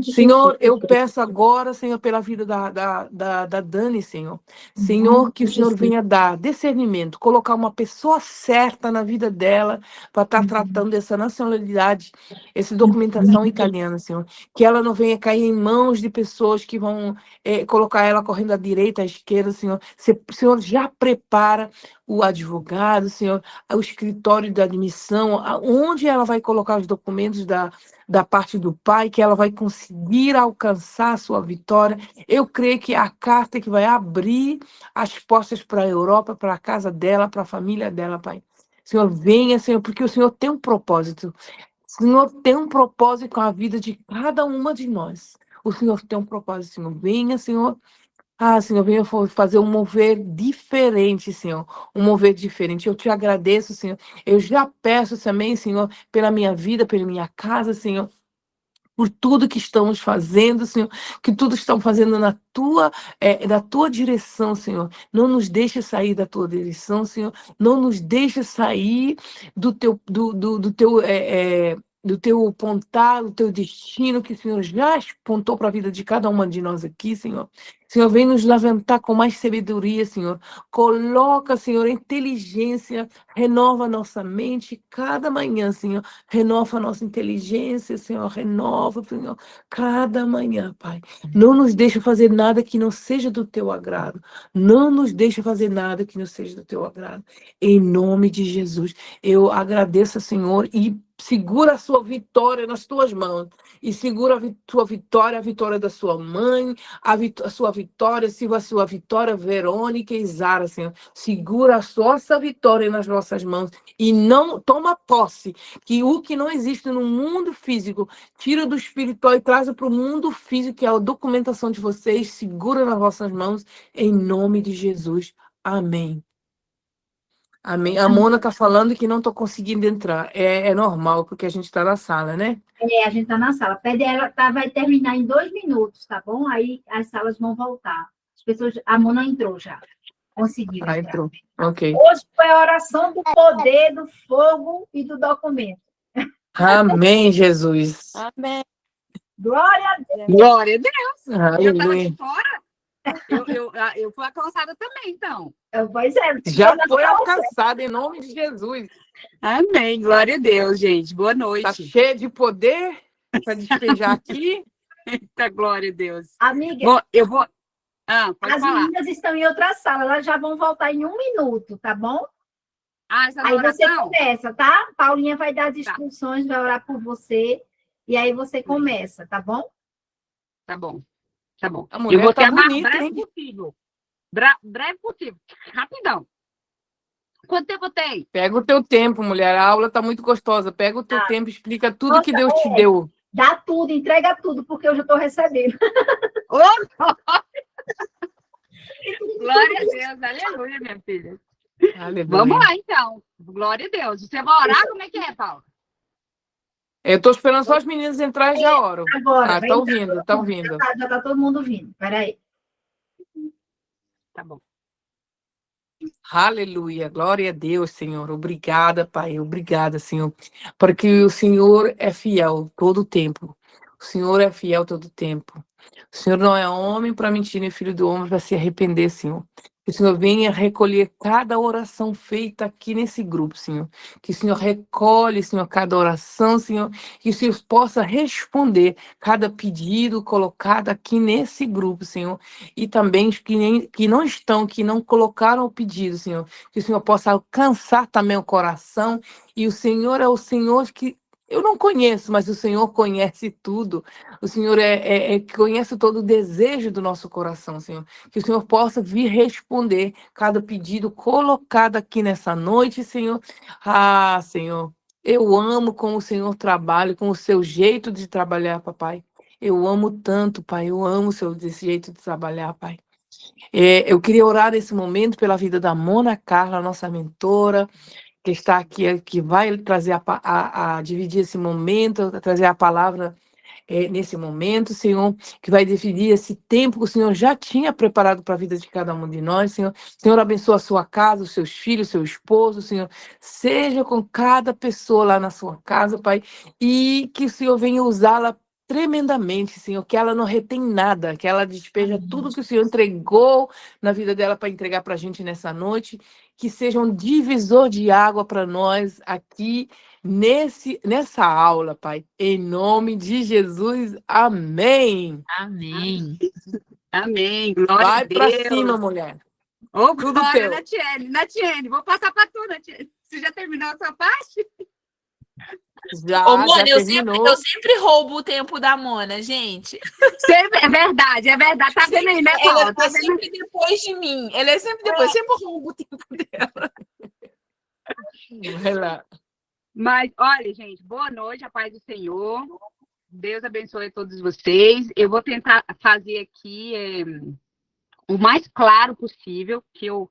Senhor, eu peço agora, Senhor, pela vida da Dani, Senhor. Senhor, que o Senhor venha dar discernimento, colocar uma pessoa certa na vida dela para estar tratando dessa nacionalidade, essa documentação italiana, Senhor. Que ela não venha cair em mãos de pessoas que vão colocar ela correndo à direita, à esquerda, Senhor. O Senhor já prepara o advogado, Senhor, o escritório de admissão, onde ela vai colocar os documentos da parte do pai, que ela vai conseguir alcançar a sua vitória. Eu creio que a carta que vai abrir as portas para a Europa, para a casa dela, para a família dela, Pai. Senhor, venha, Senhor, porque o Senhor tem um propósito. O Senhor tem um propósito com a vida de cada uma de nós. O Senhor tem um propósito, Senhor. Venha, Senhor. Senhor, venha fazer um mover diferente, Senhor. Um mover diferente. Eu te agradeço, Senhor. Eu já peço também, Senhor, pela minha vida, pela minha casa, Senhor, por tudo que estamos fazendo, Senhor, que tudo estamos fazendo na tua direção, Senhor. Não nos deixe sair da tua direção, Senhor. Não nos deixe sair do teu apontar, do teu destino que o Senhor já apontou para a vida de cada uma de nós aqui, Senhor. Senhor, vem nos levantar com mais sabedoria, Senhor. Coloca, Senhor, inteligência, renova nossa mente cada manhã, Senhor. Renova a nossa inteligência, Senhor. Renova, Senhor, cada manhã, Pai. Não nos deixa fazer nada que não seja do teu agrado. Não nos deixa fazer nada que não seja do teu agrado. Em nome de Jesus, eu agradeço, Senhor, e segura a sua vitória nas tuas mãos. E segura a tua vitória, a vitória da sua mãe, a sua vitória, Silva, a sua vitória, Verônica e Zara, Senhor. Segura a nossa vitória nas nossas mãos. E não toma posse que o que não existe no mundo físico, tira do espiritual e traz para o mundo físico, que é a documentação de vocês. Segura nas vossas mãos, em nome de Jesus. Amém. Amém. A Mona está falando que não estou conseguindo entrar. É normal, porque a gente está na sala, né? A gente está na sala. Pede ela, vai terminar em 2 minutos, tá bom? Aí as salas vão voltar. A Mona entrou já. Conseguiu. Entrou. Ok. Hoje foi a oração do poder, do fogo e do documento. Amém, Jesus. Amém. Glória a Deus. Glória a Deus. Aleluia. Eu estava de fora. Eu fui alcançada também, então. Pois é. Já foi alcançada em nome de Jesus. Amém. Glória a Deus, gente. Boa noite. Está cheia de poder para despejar aqui. Eita, glória a Deus. Amiga, bom, eu vou... pode as falar. meninas estão em outra sala, elas já vão voltar em 1 minuto, tá bom? Essa aí oração? Você começa, tá? Paulinha vai dar as instruções, vai orar por você, e aí você começa, tá bom? Tá bom. Tá bom. A mulher eu vou tá ter mais bonita, breve hein? possível. Breve possível. Rapidão. Quanto tempo tem? Pega o teu tempo, mulher. A aula está muito gostosa. Pega o teu tempo, explica tudo que Deus te deu. Dá tudo, entrega tudo, porque eu já estou recebendo. Glória a Deus. Aleluia, minha filha. Aleluia. Vamos lá, então. Glória a Deus. Você vai orar? Como é que é, Paulo? Eu estou esperando só as meninas entrarem e já oro. Agora. Tá ouvindo, tá ouvindo. Já tá todo mundo ouvindo. Peraí. Tá bom. Aleluia, glória a Deus, Senhor. Obrigada, Pai. Obrigada, Senhor. Porque o Senhor é fiel todo o tempo. O Senhor é fiel todo o tempo. O Senhor não é homem para mentir, nem filho do homem para se arrepender, Senhor. Que o Senhor venha recolher cada oração feita aqui nesse grupo, Senhor. Que o Senhor recolhe, Senhor, cada oração, Senhor. Que o Senhor possa responder cada pedido colocado aqui nesse grupo, Senhor. E também os que não estão, que não colocaram o pedido, Senhor. Que o Senhor possa alcançar também o coração. E o Senhor é o Senhor que eu não conheço, mas o Senhor conhece tudo. O Senhor conhece todo o desejo do nosso coração, Senhor. Que o Senhor possa vir responder cada pedido colocado aqui nessa noite, Senhor. Senhor, eu amo como o Senhor trabalha, com o seu jeito de trabalhar, papai. Eu amo tanto, Pai. Eu amo o seu jeito de trabalhar, Pai. Eu queria orar nesse momento pela vida da Mona Carla, nossa mentora, que está aqui, que vai trazer a dividir esse momento, trazer a palavra nesse momento, Senhor, que vai dividir esse tempo que o Senhor já tinha preparado para a vida de cada um de nós, Senhor. Senhor, abençoa a sua casa, os seus filhos, seu esposo, Senhor. Seja com cada pessoa lá na sua casa, Pai, e que o Senhor venha usá-la tremendamente, Senhor, que ela não retém nada, que ela despeja tudo que o Senhor entregou na vida dela para entregar para a gente nessa noite, que seja um divisor de água para nós aqui nessa aula, Pai. Em nome de Jesus, amém. Amém. Amém. Glória Vai a Deus. para cima, mulher. Ô, Tudo glória, teu. Natiene, vou passar para tu, Natiene. Você já terminou a sua parte? Já, Ô, Mona, já eu sempre roubo o tempo da Mona, gente. Sempre, é verdade. Tá vendo aí, né, Paulo? Ela tá sempre depois de mim. Ela é sempre depois, sempre roubo o tempo dela. Vai lá. Mas, olha, gente, boa noite, a paz do Senhor. Deus abençoe todos vocês. Eu vou tentar fazer aqui o mais claro possível, que eu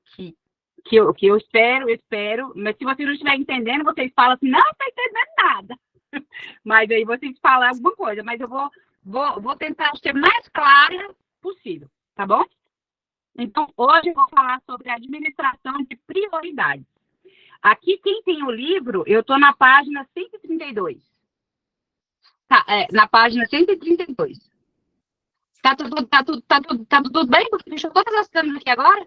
espero, mas se você não estiver entendendo, vocês falam assim, não está entendendo nada. Mas aí vocês falam alguma coisa, mas eu vou tentar ser mais clara possível, tá bom? Então, hoje eu vou falar sobre administração de prioridades. Aqui, quem tem o livro, eu estou na página 132. Na página 132. Tá tudo bem? Fechou todas as câmeras aqui agora?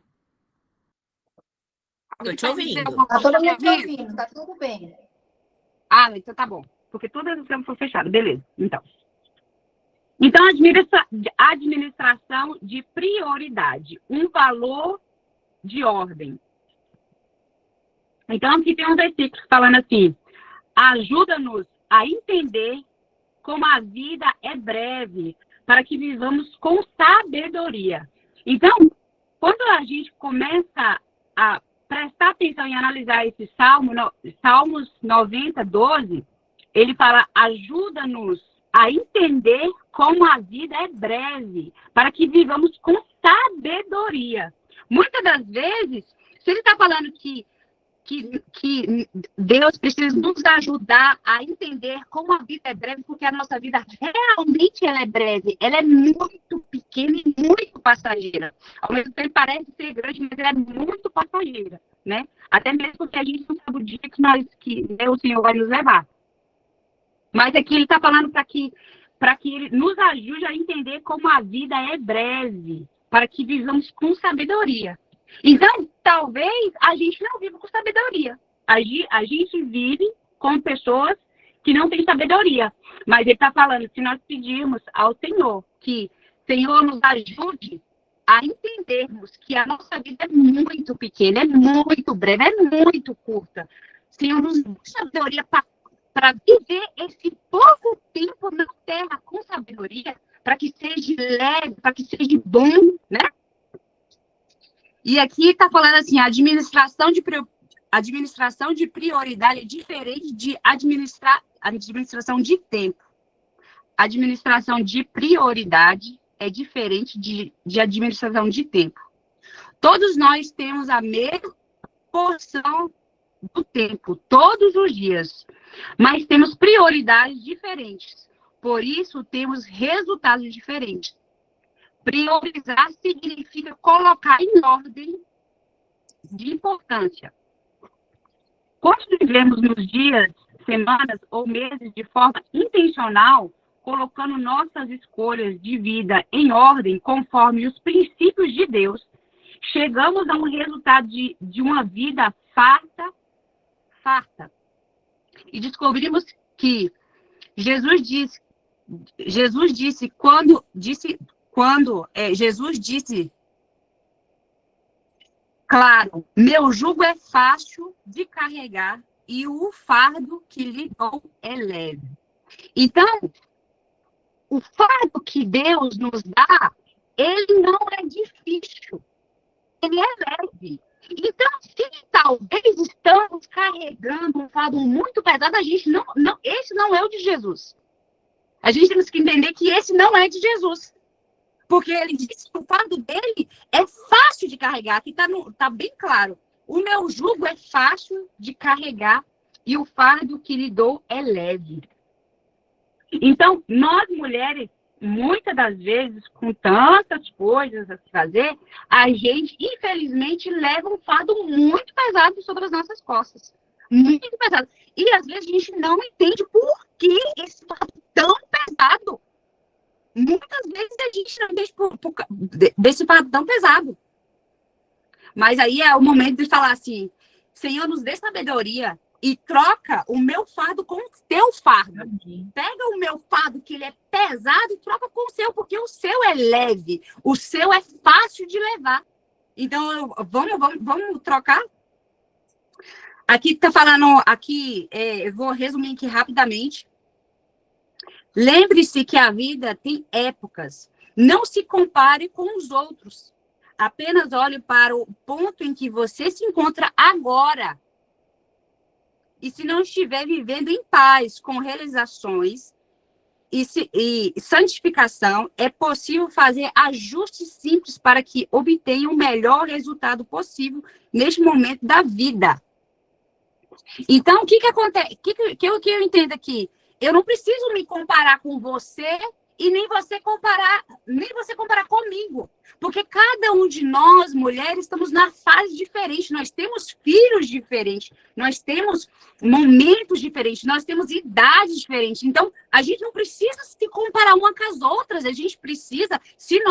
Estou te ouvindo. Tá todo mundo te ouvindo, tá tudo bem. Ah, então tá bom. Porque todas as câmeras foram fechadas. Beleza, então. Então, administração de prioridade. Um valor de ordem. Então, aqui tem um versículo falando assim, ajuda-nos a entender como a vida é breve, para que vivamos com sabedoria. Então, quando a gente começa a prestar atenção e analisar esse Salmos 90, 12, ele fala, ajuda-nos a entender como a vida é breve, para que vivamos com sabedoria. Muitas das vezes, se ele está falando que Deus precisa nos ajudar a entender como a vida é breve, porque a nossa vida realmente ela é breve, ela é muito pequena e muito passageira. Ao mesmo tempo parece ser grande, mas ela é muito passageira, né? Até mesmo porque a gente não sabe o dia que o Senhor vai nos levar. Mas aqui ele está falando para que ele nos ajude a entender como a vida é breve, para que vivamos com sabedoria. Então, talvez a gente não viva com sabedoria. A gente vive com pessoas que não têm sabedoria. Mas ele está falando, se nós pedirmos ao Senhor que o Senhor nos ajude a entendermos que a nossa vida é muito pequena, é muito breve, é muito curta. Senhor, nos dê sabedoria para viver esse pouco tempo na terra com sabedoria, para que seja leve, para que seja bom, né? E aqui está falando assim, administração de prioridade é diferente de administração de tempo. Administração de prioridade é diferente de administração de tempo. Todos nós temos a mesma porção do tempo, todos os dias, mas temos prioridades diferentes. Por isso, temos resultados diferentes. Priorizar significa colocar em ordem de importância. Quando vivemos nos dias, semanas ou meses de forma intencional, colocando nossas escolhas de vida em ordem conforme os princípios de Deus, chegamos a um resultado de uma vida farta. E descobrimos que Jesus disse claro, meu jugo é fácil de carregar e o fardo que lhe dou é leve. Então, o fardo que Deus nos dá, ele não é difícil, ele é leve. Então, se talvez estamos carregando um fardo muito pesado, esse não é o de Jesus. A gente tem que entender que esse não é de Jesus. Porque ele disse que o fardo dele é fácil de carregar. Aqui está bem claro. O meu jugo é fácil de carregar e o fardo que lhe dou é leve. Então, nós mulheres, muitas das vezes, com tantas coisas a se fazer, a gente, infelizmente, leva um fardo muito pesado sobre as nossas costas. Muito pesado. E, às vezes, a gente não entende por que esse fardo tão pesado. Muitas vezes a gente não entende desse fardo tão pesado. Mas aí é o momento de falar assim, Senhor, nos dê sabedoria e troca o meu fardo com o teu fardo. Pega o meu fardo, que ele é pesado, e troca com o seu, porque o seu é leve, o seu é fácil de levar. Então, vamos trocar? Aqui está falando, eu vou resumir aqui rapidamente. Lembre-se que a vida tem épocas. Não se compare com os outros. Apenas olhe para o ponto em que você se encontra agora. E se não estiver vivendo em paz com realizações, e santificação, é possível fazer ajustes simples para que obtenha o melhor resultado possível neste momento da vida. Então, o que acontece? Que eu entendo aqui? Eu não preciso me comparar com você e nem você comparar comigo. Porque cada um de nós, mulheres, estamos na fase diferente. Nós temos filhos diferentes. Nós temos momentos diferentes. Nós temos idades diferentes. Então, a gente não precisa se comparar uma com as outras. A gente precisa, se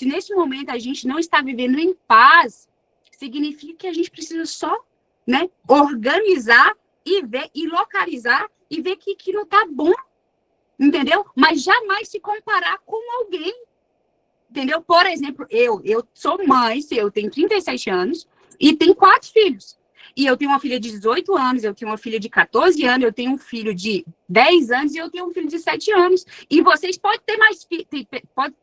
nesse momento a gente não está vivendo em paz, significa que a gente precisa só, né, organizar e ver e localizar e ver que não está bom, entendeu? Mas jamais se comparar com alguém, entendeu? Por exemplo, eu sou mãe, eu tenho 37 anos e tenho 4 filhos. E eu tenho uma filha de 18 anos, eu tenho uma filha de 14 anos, eu tenho um filho de 10 anos e eu tenho um filho de 7 anos. E vocês podem ter mais filhos, pode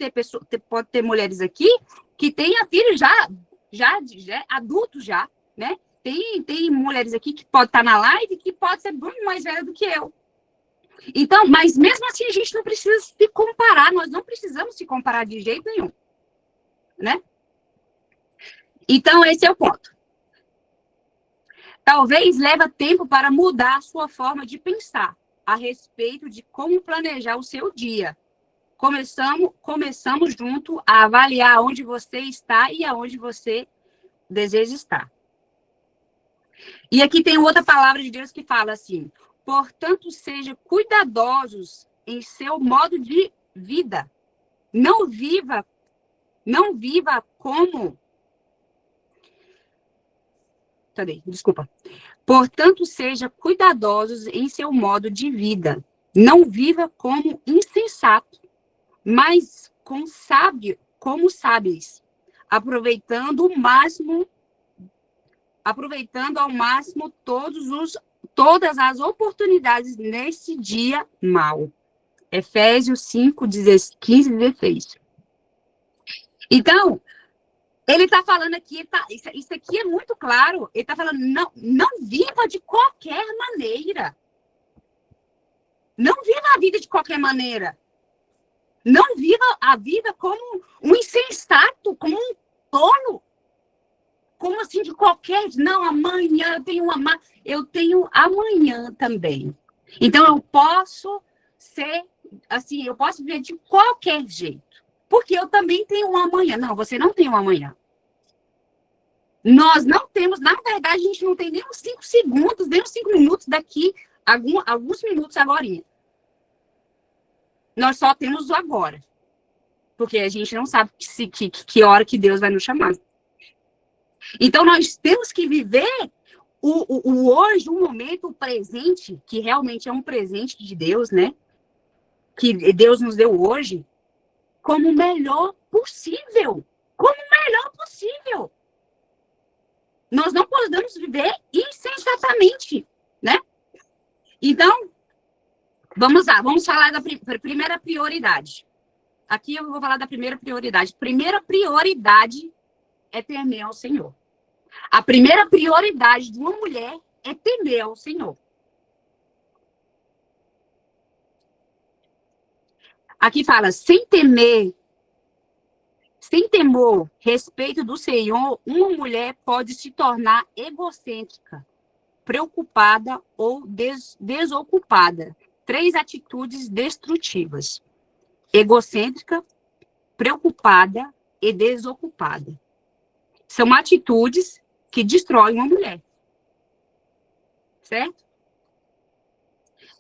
ter mulheres aqui que tenham filhos já adultos já, né? Tem mulheres aqui que podem estar na live que pode ser muito mais velha do que eu. Então, mas mesmo assim a gente não precisa se comparar, nós não precisamos se comparar de jeito nenhum, né? Então, esse é o ponto. Talvez leve tempo para mudar a sua forma de pensar a respeito de como planejar o seu dia. Começamos junto a avaliar onde você está e aonde você deseja estar. E aqui tem outra palavra de Deus que fala assim: portanto, sejam cuidadosos em seu modo de vida. Não viva como... Desculpa. Portanto, seja cuidadosos em seu modo de vida. Não viva como insensato, mas como sábios, aproveitando ao máximo todas as oportunidades nesse dia mau. Efésios 5, 15 e 16. Então, ele está falando aqui, isso aqui é muito claro, ele está falando, não viva de qualquer maneira. Não viva a vida de qualquer maneira. Não viva a vida como um insensato, como um tolo. Como assim, de qualquer... Não, amanhã eu tenho amanhã também. Então, eu posso ser, assim, eu posso viver de qualquer jeito. Porque eu também tenho um amanhã. Não, você não tem um amanhã. Nós não temos, na verdade, a gente não tem nem uns 5 segundos, nem uns 5 minutos daqui, alguns minutos agora. Nós só temos o agora. Porque a gente não sabe que hora que Deus vai nos chamar. Então, nós temos que viver o hoje, o momento, o presente, que realmente é um presente de Deus, né? Que Deus nos deu hoje, como o melhor possível. Como o melhor possível. Nós não podemos viver insensatamente, né? Então, vamos lá, vamos falar da primeira prioridade. Aqui eu vou falar da primeira prioridade. Primeira prioridade é temer ao Senhor. A primeira prioridade de uma mulher é temer ao Senhor. Aqui fala, sem temor, respeito do Senhor, uma mulher pode se tornar egocêntrica, preocupada ou desocupada. 3 atitudes destrutivas. Egocêntrica, preocupada e desocupada. São atitudes que destroem uma mulher. Certo?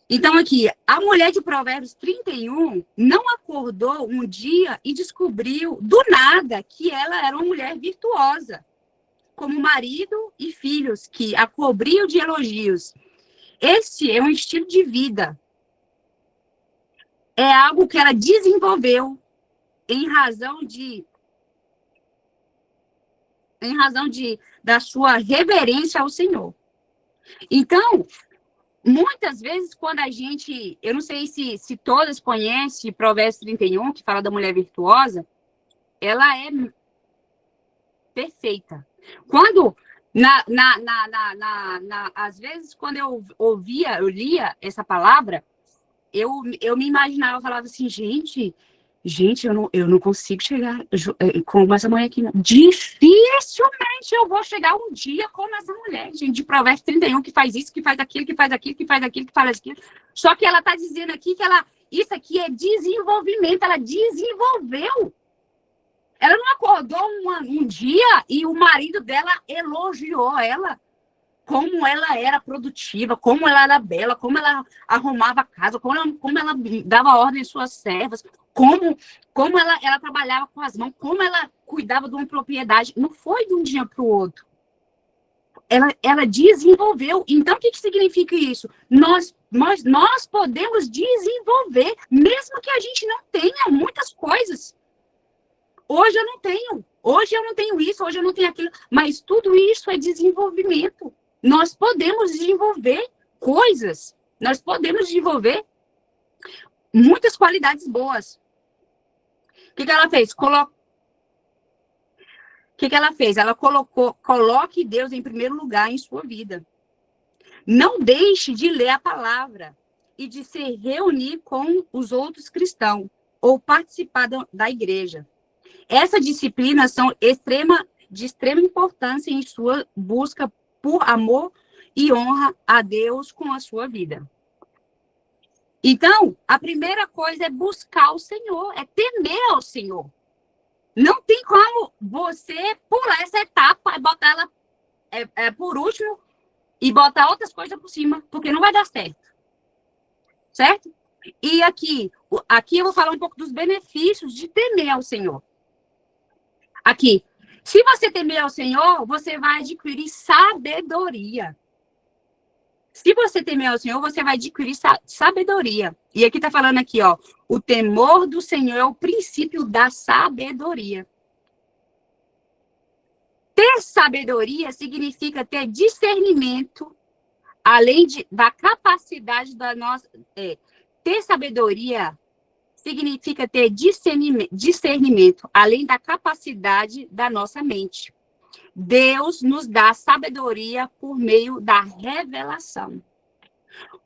Então, aqui, a mulher de Provérbios 31 não acordou um dia e descobriu do nada que ela era uma mulher virtuosa, como marido e filhos que a cobriam de elogios. Esse é um estilo de vida. É algo que ela desenvolveu em razão da sua reverência ao Senhor. Então, muitas vezes, quando a gente... Eu não sei se todas conhecem Provérbios 31, que fala da mulher virtuosa, ela é perfeita. Quando... às vezes, quando eu lia essa palavra, eu me imaginava, eu falava assim, gente, eu não consigo chegar como essa mulher aqui. Não. Dificilmente eu vou chegar um dia como essa mulher, gente, de Provérbios 31, que faz isso, que faz aquilo, que faz aquilo, que faz aquilo, que faz aquilo. Só que ela está dizendo aqui que isso aqui é desenvolvimento, ela desenvolveu. Ela não acordou um dia e o marido dela elogiou ela, como ela era produtiva, como ela era bela, como ela arrumava a casa, como ela dava ordem às suas servas, como ela trabalhava com as mãos, como ela cuidava de uma propriedade. Não foi de um dia para o outro. Ela desenvolveu. Então, o que significa isso? Nós podemos desenvolver, mesmo que a gente não tenha muitas coisas. Hoje eu não tenho isso, hoje eu não tenho aquilo, mas tudo isso é desenvolvimento. Nós podemos desenvolver coisas, nós podemos desenvolver muitas qualidades boas. O que ela fez? O que ela fez? Ela coloque Deus em primeiro lugar em sua vida. Não deixe de ler a palavra e de se reunir com os outros cristãos ou participar da igreja. Essas disciplinas são de extrema importância em sua busca por amor e honra a Deus com a sua vida. Então, a primeira coisa é buscar o Senhor, é temer ao Senhor. Não tem como você pular essa etapa e botar ela por último e botar outras coisas por cima, porque não vai dar certo. Certo? E aqui eu vou falar um pouco dos benefícios de temer ao Senhor. Aqui, se você temer ao Senhor, você vai adquirir sabedoria. Se você temer ao Senhor, você vai adquirir sabedoria. E aqui está falando aqui, ó, o temor do Senhor é o princípio da sabedoria. Ter sabedoria significa ter discernimento, além da capacidade da nossa... ter sabedoria significa ter discernimento, além da capacidade da nossa mente. Deus nos dá sabedoria por meio da revelação.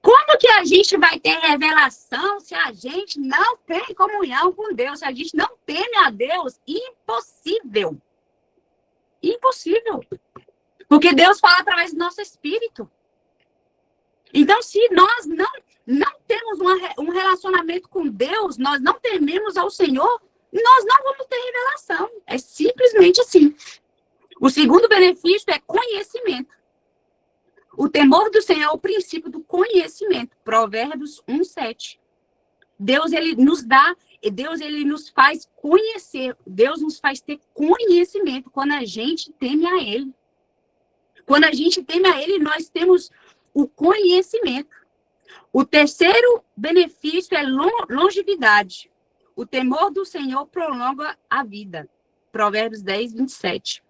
Como que a gente vai ter revelação se a gente não tem comunhão com Deus, se a gente não teme a Deus? Impossível. Impossível. Porque Deus fala através do nosso espírito. Então, se nós não temos um relacionamento com Deus, nós não tememos ao Senhor, nós não vamos ter revelação. É simplesmente assim. O segundo benefício é conhecimento. O temor do Senhor é o princípio do conhecimento. Provérbios 1:7. Deus, ele nos faz conhecer. Deus nos faz ter conhecimento quando a gente teme a Ele. Quando a gente teme a Ele, nós temos o conhecimento. O terceiro benefício é longevidade. O temor do Senhor prolonga a vida. Provérbios 10:27.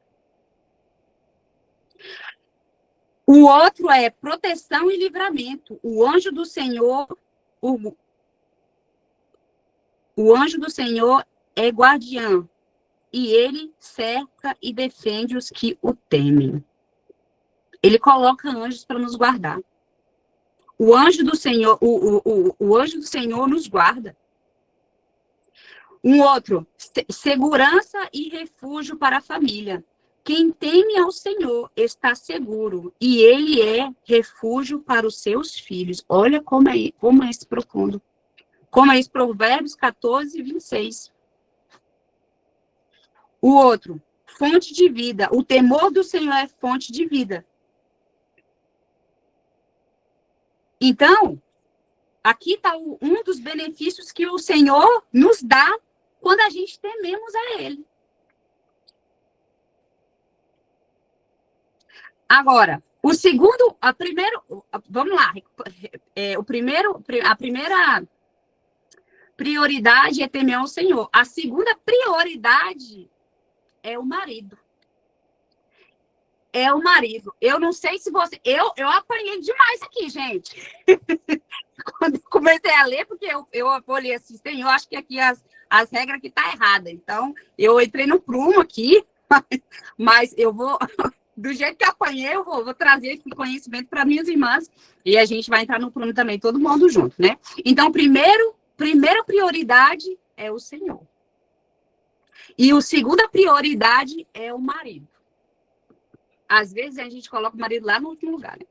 O outro é proteção e livramento. O anjo do Senhor é guardião, e ele cerca e defende os que o temem. Ele coloca anjos para nos guardar. O anjo do Senhor, o anjo do Senhor nos guarda. Um outro, segurança e refúgio para a família. Quem teme ao Senhor está seguro, e ele é refúgio para os seus filhos. Olha como é esse profundo. Como é esse Provérbios 14:26. O outro, fonte de vida. O temor do Senhor é fonte de vida. Então, aqui está um dos benefícios que o Senhor nos dá quando a gente tememos a Ele. Agora, vamos lá. A primeira prioridade é temer ao Senhor. A segunda prioridade é o marido. É o marido. Eu não sei se você... Eu apanhei demais aqui, gente. Quando eu comecei a ler, porque eu olhei assim, Senhor, acho que aqui as regras aqui estão erradas. Então, eu entrei no prumo aqui, mas eu vou Do jeito que eu apanhei, eu vou trazer esse conhecimento para minhas irmãs. E a gente vai entrar no plano também, todo mundo junto, né? Então, primeira prioridade é o Senhor. E a segunda prioridade é o marido. Às vezes a gente coloca o marido lá no último lugar, né?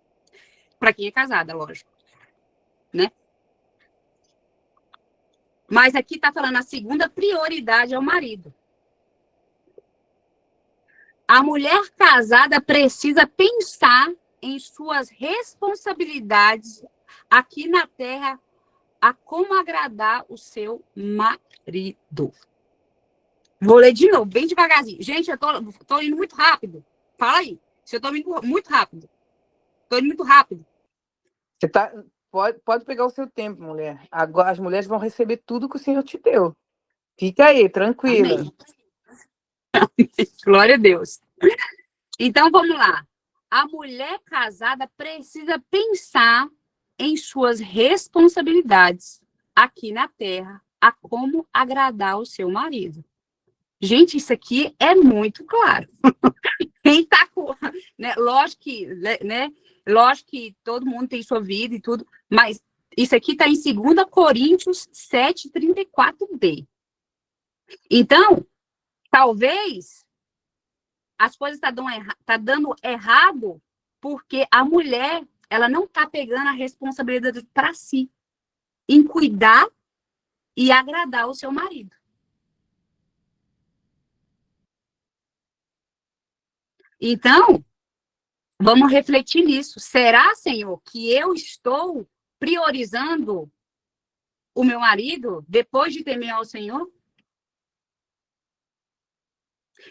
Para quem é casada, lógico. Né? Mas aqui está falando a segunda prioridade é o marido. A mulher casada precisa pensar em suas responsabilidades aqui na terra, a como agradar o seu marido. Vou ler de novo, bem devagarzinho. Gente, eu tô indo muito rápido. Fala aí, se eu tô indo muito rápido. Tô indo muito rápido. Você pode pegar o seu tempo, mulher. Agora as mulheres vão receber tudo que o Senhor te deu. Fica aí, tranquila. Amém. Glória a Deus. Então, vamos lá. A mulher casada precisa pensar em suas responsabilidades aqui na terra, a como agradar o seu marido. Gente, isso aqui é muito claro. Quem tá com... Né? Lógico que todo mundo tem sua vida e tudo, mas isso aqui está em 2 Coríntios 7:34b. Então, talvez as coisas tá dando errado porque a mulher, ela não tá pegando a responsabilidade para si em cuidar e agradar o seu marido. Então, vamos refletir nisso. Será, Senhor, que eu estou priorizando o meu marido depois de temer ao Senhor?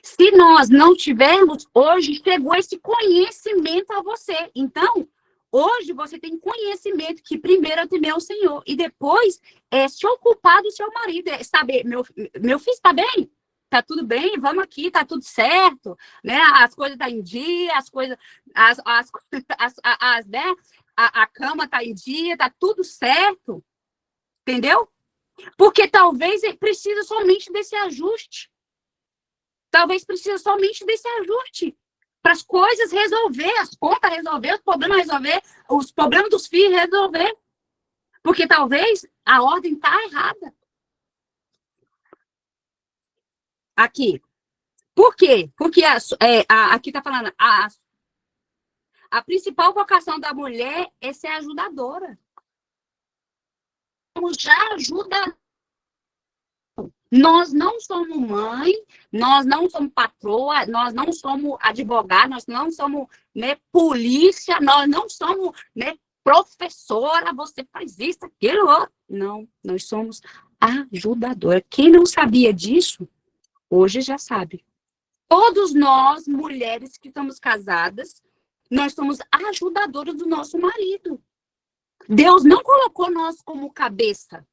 Se nós não tivermos, hoje chegou esse conhecimento a você. Então, hoje você tem conhecimento que primeiro é temer ao Senhor e depois é se ocupar do seu marido, é saber, meu filho está bem? Tá tudo bem? Vamos aqui, tá tudo certo, né? As coisas tá em dia, as coisas, né? A cama tá em dia, tá tudo certo, entendeu? Porque talvez precisa somente desse ajuste. Talvez precise somente desse ajuste para as coisas resolver, as contas resolver, os problemas resolver, os problemas dos filhos resolver. Porque talvez a ordem está errada. Aqui. Por quê? Porque aqui está falando, a principal vocação da mulher é ser ajudadora. Já ajuda. Nós não somos mãe, nós não somos patroa, nós não somos advogado, nós não somos, né, polícia, nós não somos, né, professora, você faz isso, aquilo, outro. Não, nós somos ajudadora. Quem não sabia disso, hoje já sabe. Todos nós, mulheres que estamos casadas, nós somos ajudadoras do nosso marido. Deus não colocou nós como cabeça.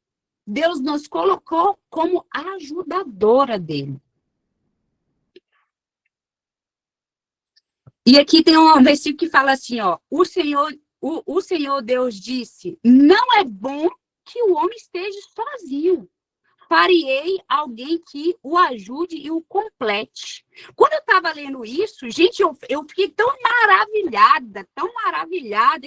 Deus nos colocou como ajudadora dele. E aqui tem um versículo que fala assim, ó, o Senhor Deus disse, não é bom que o homem esteja sozinho. Farei alguém que o ajude e o complete. Quando eu estava lendo isso, gente, eu fiquei tão maravilhada,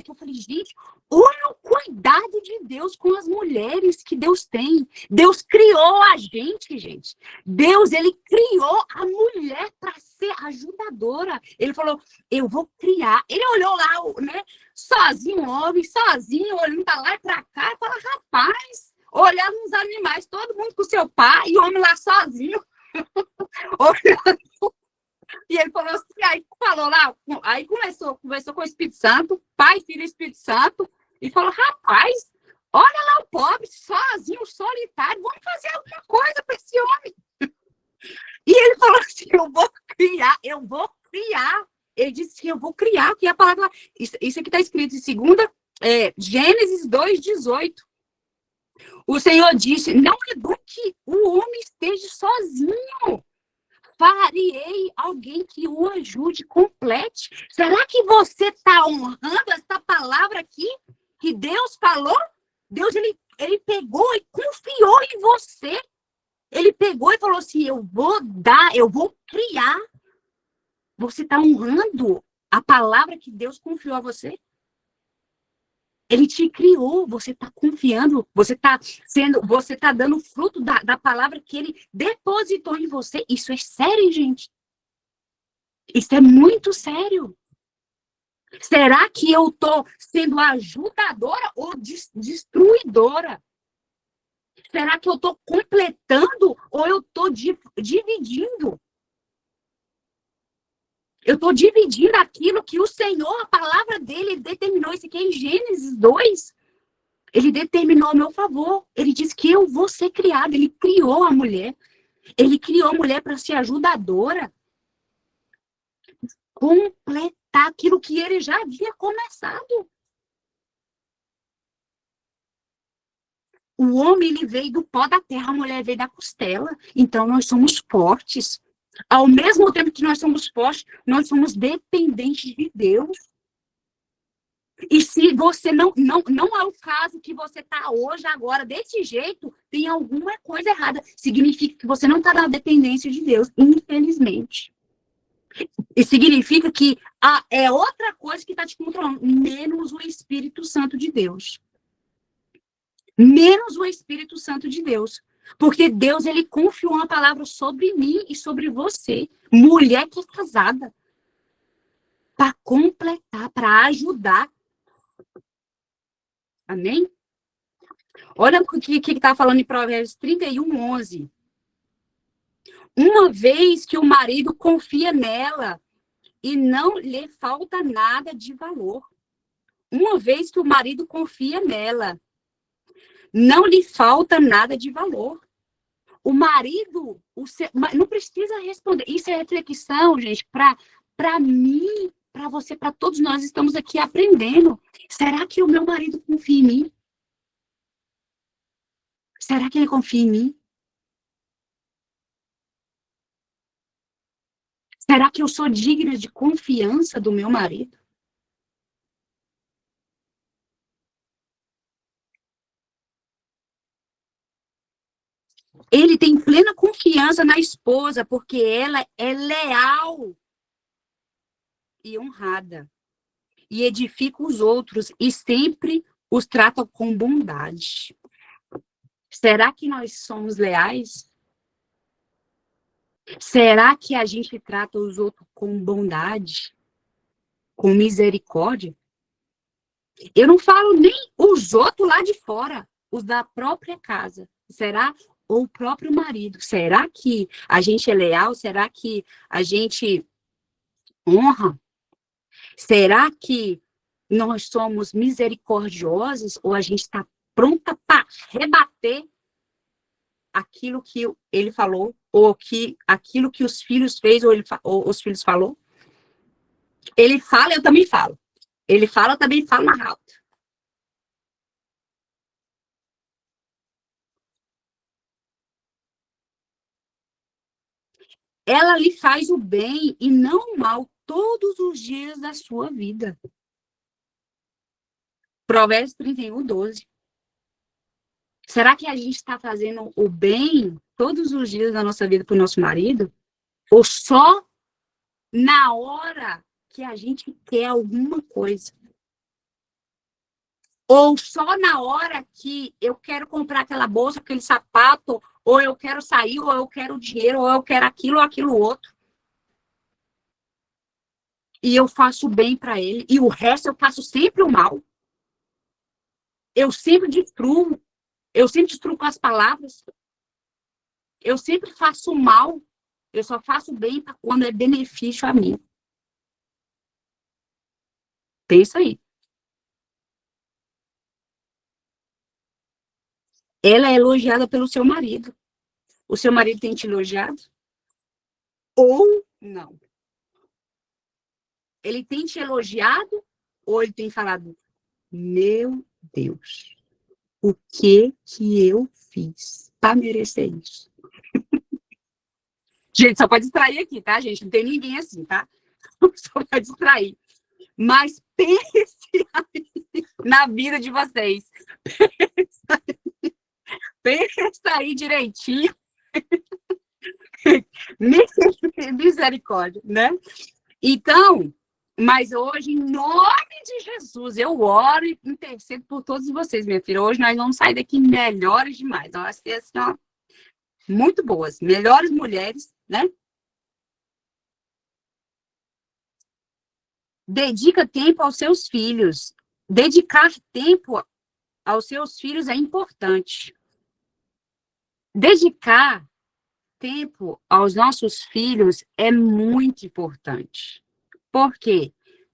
que eu falei, gente, olha o cuidado de Deus com as mulheres que Deus tem. Deus criou a gente. Deus, ele criou a mulher para ser ajudadora. Ele falou, eu vou criar. Ele olhou lá, né, sozinho, o homem, sozinho, olhando para lá e para cá, e falou, rapaz, olhando uns animais, todo mundo com seu pai, e o homem lá sozinho, olhando. E ele falou assim, aí conversou com o Espírito Santo, Pai, Filho e Espírito Santo, e falou, rapaz, olha lá o pobre, sozinho, solitário, vamos fazer alguma coisa para esse homem. E ele falou assim, eu vou criar. Ele disse que eu vou criar, que é a palavra, isso aqui está escrito em Gênesis 2:18. O Senhor disse, não é bom que o homem esteja sozinho. Farei alguém que o ajude, complete. Será que você está honrando essa palavra aqui que Deus falou? Deus, ele pegou e confiou em você. Ele pegou e falou assim, eu vou criar. Você está honrando a palavra que Deus confiou a você. Ele te criou, você está confiando, você está dando fruto da palavra que ele depositou em você. Isso é sério, gente. Isso é muito sério. Será que eu estou sendo ajudadora ou destruidora? Será que eu estou completando ou eu estou dividindo? Eu estou dividindo aquilo que o Senhor, a palavra dele, determinou. Isso aqui é em Gênesis 2. Ele determinou a meu favor. Ele disse que eu vou ser criada. Ele criou a mulher. Ele criou a mulher para ser ajudadora. Completar aquilo que ele já havia começado. O homem, ele veio do pó da terra, a mulher veio da costela. Então, nós somos fortes. Ao mesmo tempo que nós somos fortes, nós somos dependentes de Deus. E se você não é o caso que você está hoje, agora, desse jeito, tem alguma coisa errada. Significa que você não está na dependência de Deus, infelizmente. E significa que é outra coisa que está te controlando, menos o Espírito Santo de Deus. Menos o Espírito Santo de Deus. Porque Deus, ele confiou uma palavra sobre mim e sobre você, mulher que é casada, para completar, para ajudar. Amém? Olha o que está falando em Provérbios 31:11. Uma vez que o marido confia nela e não lhe falta nada de valor. Uma vez que o marido confia nela, não lhe falta nada de valor. O marido, não precisa responder. Isso é reflexão, gente, para mim, para você, para todos nós estamos aqui aprendendo. Será que o meu marido confia em mim? Será que ele confia em mim? Será que eu sou digna de confiança do meu marido? Ele tem plena confiança na esposa, porque ela é leal e honrada. E edifica os outros e sempre os trata com bondade. Será que nós somos leais? Será que a gente trata os outros com bondade? Com misericórdia? Eu não falo nem os outros lá de fora, os da própria casa. Será? Ou o próprio marido. Será que a gente é leal? Será que a gente honra? Será que nós somos misericordiosos ou a gente está pronta para rebater aquilo que ele falou ou aquilo que os filhos fez ou os filhos falou? Ele fala, eu também falo. Ele fala, eu também falo mais alto. Ela lhe faz o bem e não o mal todos os dias da sua vida. Provérbios 31:12. Será que a gente está fazendo o bem todos os dias da nossa vida para o nosso marido? Ou só na hora que a gente quer alguma coisa? Ou só na hora que eu quero comprar aquela bolsa, aquele sapato, ou eu quero sair, ou eu quero dinheiro, ou eu quero aquilo ou aquilo outro. E eu faço o bem para ele, e o resto eu faço sempre o mal. Eu sempre destruo com as palavras. Eu sempre faço o mal, eu só faço o bem quando é benefício a mim. Pensa aí. Ela é elogiada pelo seu marido. O seu marido tem te elogiado? Ou não? Ele tem te elogiado ou ele tem falado, meu Deus, o que eu fiz para merecer isso? Gente, só pode distrair aqui, tá, gente? Não tem ninguém assim, tá? Só pode distrair. Mas pense na vida de vocês. Pensa aí direitinho. Misericórdia, né? Então, Mas hoje, em nome de Jesus, eu oro e intercedo por todos vocês, minha filha. Hoje nós vamos sair daqui melhores demais. Nós vamos ser assim, ó, muito boas, melhores mulheres, né? Dedica tempo aos seus filhos. Dedicar tempo aos seus filhos é importante. Dedicar tempo aos nossos filhos é muito importante. Por quê?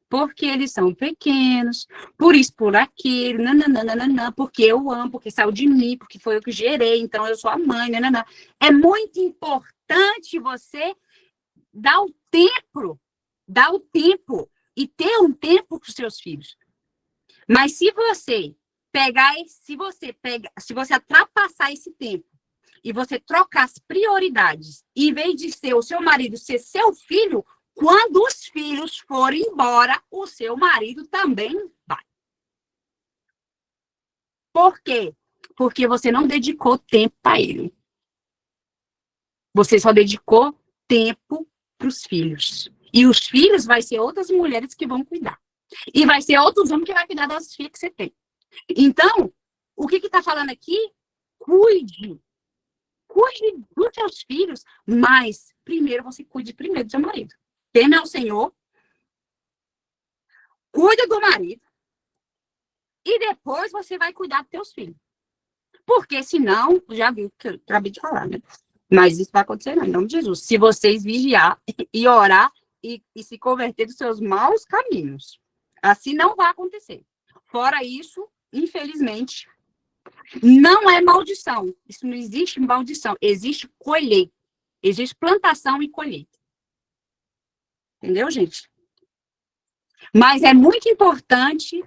Porque eles são pequenos, por isso, por aquilo, nananana, porque eu amo, porque saiu de mim, porque foi eu que gerei, então eu sou a mãe, nananana. É muito importante você dar o tempo e ter um tempo para os seus filhos. Mas se você ultrapassar esse tempo e você trocar as prioridades, em vez de ser o seu marido, ser seu filho, quando os filhos forem embora, o seu marido também vai. Por quê? Porque você não dedicou tempo para ele. Você só dedicou tempo para os filhos. E os filhos vai ser outras mulheres que vão cuidar. E vai ser outros homens que vão cuidar das filhas que você tem. Então, o que está falando aqui? Cuide dos seus filhos, mas primeiro você cuide primeiro do seu marido. Teme ao Senhor, cuida do marido, e depois você vai cuidar dos teus filhos. Porque senão, já viu que eu acabei de falar, né? Mas isso vai acontecer não, em nome de Jesus. Se vocês vigiar e orar e se converter dos seus maus caminhos. Assim não vai acontecer. Fora isso, infelizmente, não é maldição. Isso não existe maldição. Existe colheita. Existe plantação e colheita. Entendeu, gente? Mas é muito importante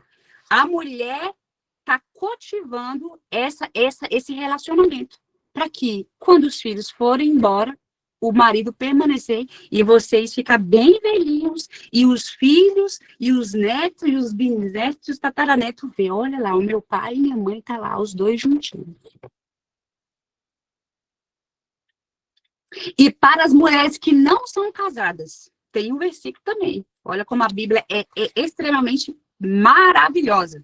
a mulher estar cultivando esse relacionamento. Para que, quando os filhos forem embora, o marido permanecer e vocês ficar bem velhinhos, e os filhos, e os netos, e os bisnetos, e os tataranetos ver, olha lá, o meu pai e minha mãe tá lá, os dois juntinhos. E para as mulheres que não são casadas, tem um versículo também. Olha como a Bíblia é extremamente maravilhosa.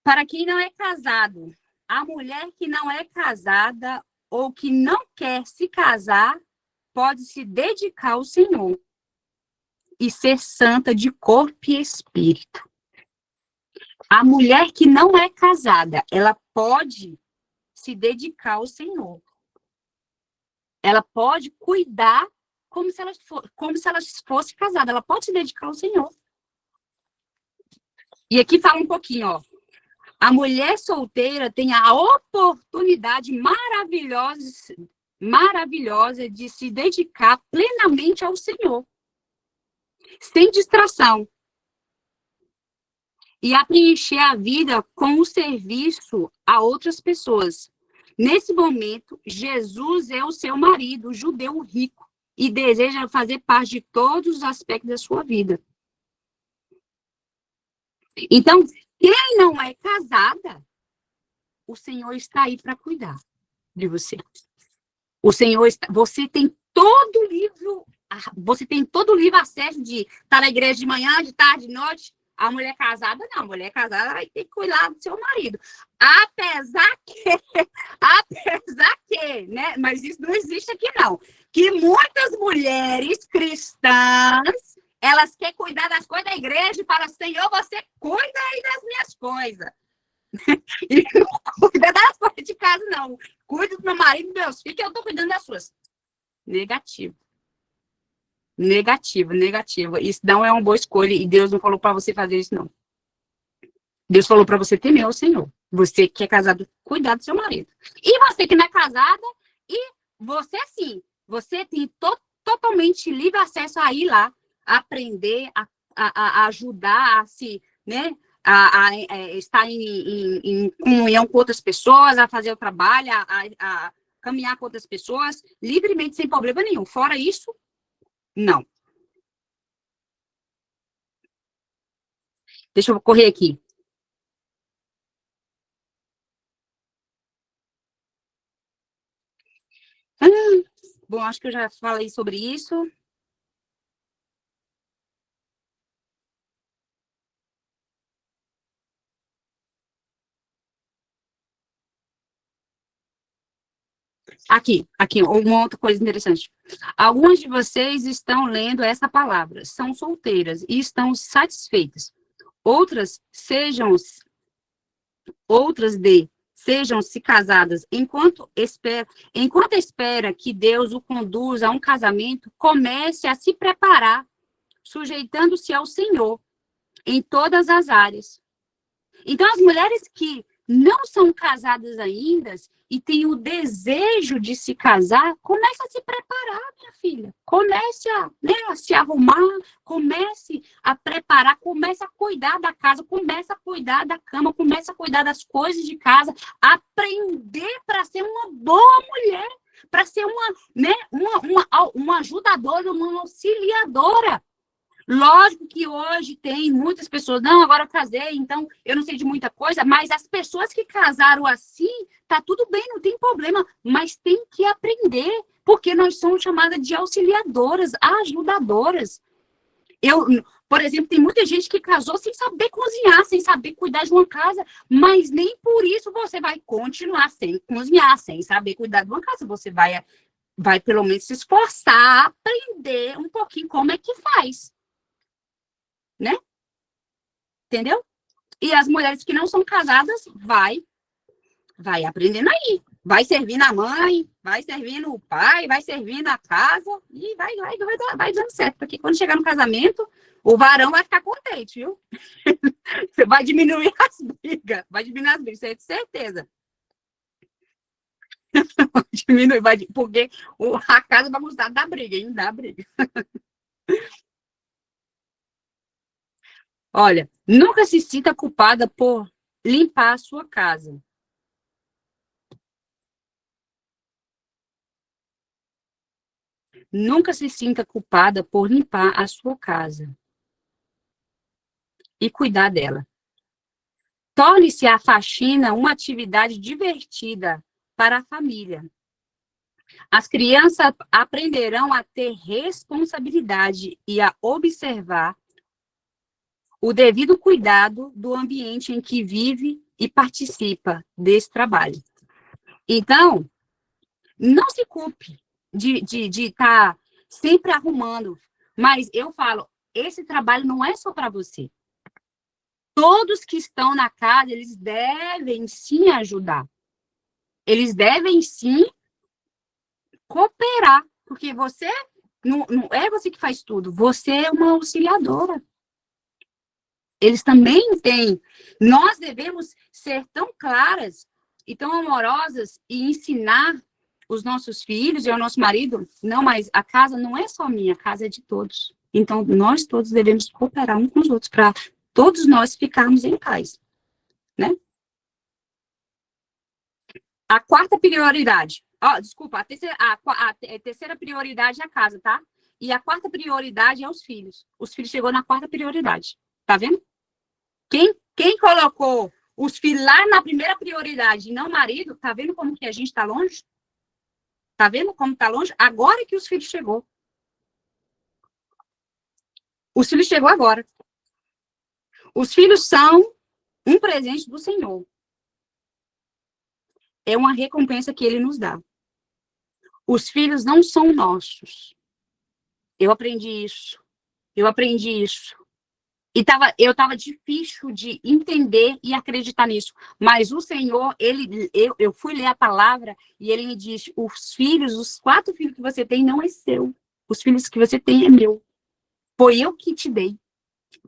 Para quem não é casado, a mulher que não é casada ou que não quer se casar, pode se dedicar ao Senhor e ser santa de corpo e espírito. A mulher que não é casada, ela pode se dedicar ao Senhor. Ela pode cuidar como se ela fosse casada. Ela pode se dedicar ao Senhor. E aqui fala um pouquinho, ó. A mulher solteira tem a oportunidade maravilhosa de se dedicar plenamente ao Senhor, sem distração, e a preencher a vida com o serviço a outras pessoas. Nesse momento, Jesus é o seu marido, o judeu rico, e deseja fazer parte de todos os aspectos da sua vida. Então, quem não é casada, o Senhor está aí para cuidar de você. Você tem todo o livre acesso de estar na igreja de manhã, de tarde, de noite. A mulher casada, não. A mulher casada vai ter que cuidar do seu marido. Apesar que, né? Mas isso não existe aqui, não. Que muitas mulheres cristãs, elas querem cuidar das coisas da igreja e falam, Senhor, você cuida aí das minhas coisas. E não cuida das coisas de casa, não. Cuida do meu marido e dos meus filhos, que eu estou cuidando das suas. Negativo. Isso não é uma boa escolha. E Deus não falou para você fazer isso, não. Deus falou para você temer o Senhor. Você que é casado, cuidar do seu marido. E você que não é casada, e você sim, você tem totalmente livre acesso a ir lá, a aprender, a ajudar, a se, né, a estar em comunhão com outras pessoas, a fazer o trabalho, a caminhar com outras pessoas, livremente, sem problema nenhum. Fora isso, não. Deixa eu correr aqui. Bom, acho que eu já falei sobre isso. Aqui, uma outra coisa interessante. Algumas de vocês estão lendo essa palavra, são solteiras e estão satisfeitas. Outras sejam-se casadas enquanto espera que Deus o conduza a um casamento, comece a se preparar, sujeitando-se ao Senhor em todas as áreas. Então, as mulheres que não são casadas ainda e têm o desejo de se casar, comece a se preparar, minha filha. Comece a se arrumar, comece a preparar, comece a cuidar da casa, comece a cuidar da cama, comece a cuidar das coisas de casa, aprender para ser uma boa mulher, para ser uma ajudadora, uma auxiliadora. Lógico que hoje tem muitas pessoas, não, agora eu casei, então eu não sei de muita coisa, mas as pessoas que casaram assim, tá tudo bem, não tem problema, mas tem que aprender, porque nós somos chamadas de auxiliadoras, ajudadoras. Por exemplo, tem muita gente que casou sem saber cozinhar, sem saber cuidar de uma casa, mas nem por isso você vai continuar sem cozinhar, sem saber cuidar de uma casa, você vai pelo menos se esforçar, aprender um pouquinho como é que faz. Né? Entendeu? E as mulheres que não são casadas, vai aprendendo aí. Vai servindo a mãe, vai servindo o pai, vai servindo a casa e vai dando certo. Porque quando chegar no casamento, o varão vai ficar contente, viu? Você vai diminuir as brigas. Isso é de certeza. Porque a casa vai gostar da briga, hein? Da briga. Olha, nunca se sinta culpada por limpar a sua casa. Nunca se sinta culpada por limpar a sua casa e cuidar dela. Torne-se a faxina uma atividade divertida para a família. As crianças aprenderão a ter responsabilidade e a observar o devido cuidado do ambiente em que vive e participa desse trabalho. Então, não se culpe de estar sempre arrumando, mas eu falo, esse trabalho não é só para você. Todos que estão na casa, eles devem sim ajudar. Eles devem sim cooperar, porque você não é você que faz tudo, você é uma auxiliadora. Eles também têm. Nós devemos ser tão claras e tão amorosas e ensinar os nossos filhos e ao nosso marido, não, mas a casa não é só minha, a casa é de todos. Então, nós todos devemos cooperar uns com os outros para todos nós ficarmos em paz, né? A quarta prioridade, desculpa, a terceira prioridade é a casa, tá? E a quarta prioridade é os filhos. Os filhos chegou na quarta prioridade, tá vendo? Quem colocou os filhos lá na primeira prioridade e não o marido, tá vendo como que a gente tá longe? Tá vendo como tá longe? Agora que os filhos chegou. Os filhos chegou agora. Os filhos são um presente do Senhor. É uma recompensa que Ele nos dá. Os filhos não são nossos. Eu aprendi isso. Eu estava difícil de entender e acreditar nisso. Mas o Senhor, eu fui ler a palavra e Ele me diz, os 4 filhos que você tem não é seu. Os filhos que você tem é meu. Foi eu que te dei.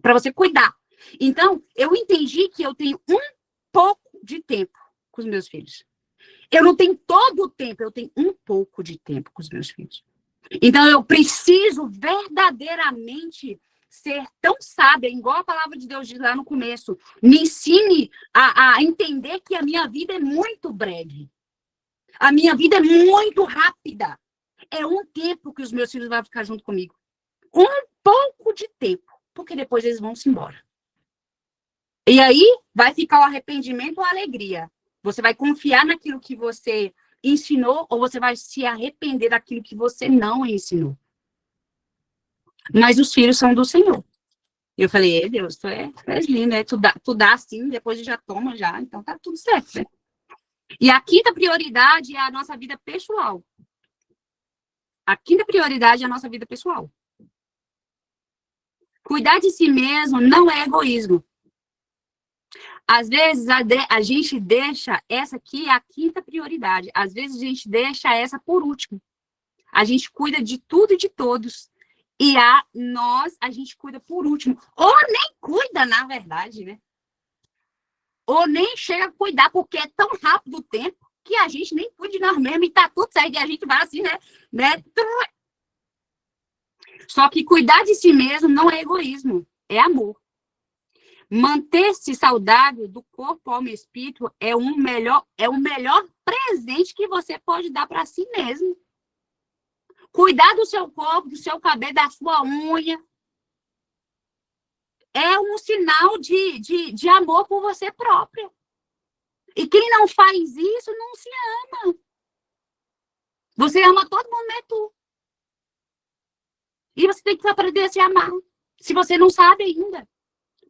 Para você cuidar. Então, eu entendi que eu tenho um pouco de tempo com os meus filhos. Eu não tenho todo o tempo, eu tenho um pouco de tempo com os meus filhos. Então, eu preciso verdadeiramente ser tão sábia, igual a palavra de Deus diz lá no começo. Me ensine a entender que a minha vida é muito breve. A minha vida é muito rápida. É um tempo que os meus filhos vão ficar junto comigo. Um pouco de tempo, porque depois eles vão se embora. E aí vai ficar o arrependimento ou a alegria. Você vai confiar naquilo que você ensinou ou você vai se arrepender daquilo que você não ensinou. Mas os filhos são do Senhor. Eu falei, Deus, tu és lindo, né? Tu dá assim, depois já toma já, então tá tudo certo, né? E a quinta prioridade é a nossa vida pessoal. A quinta prioridade é a nossa vida pessoal. Cuidar de si mesmo não é egoísmo. Às vezes a gente deixa essa aqui a quinta prioridade. Às vezes a gente deixa essa por último. A gente cuida de tudo e de todos. E a gente cuida por último. Ou nem cuida, na verdade, né? Ou nem chega a cuidar, porque é tão rápido o tempo que a gente nem cuida de nós mesmos e tá tudo certo. E a gente vai assim, né? Só que cuidar de si mesmo não é egoísmo, é amor. Manter-se saudável do corpo, alma e espírito é o melhor presente que você pode dar para si mesmo. Cuidar do seu corpo, do seu cabelo, da sua unha, é um sinal de amor por você própria. E quem não faz isso não se ama. Você ama todo mundo, não é tu. E você tem que aprender a se amar, se você não sabe ainda.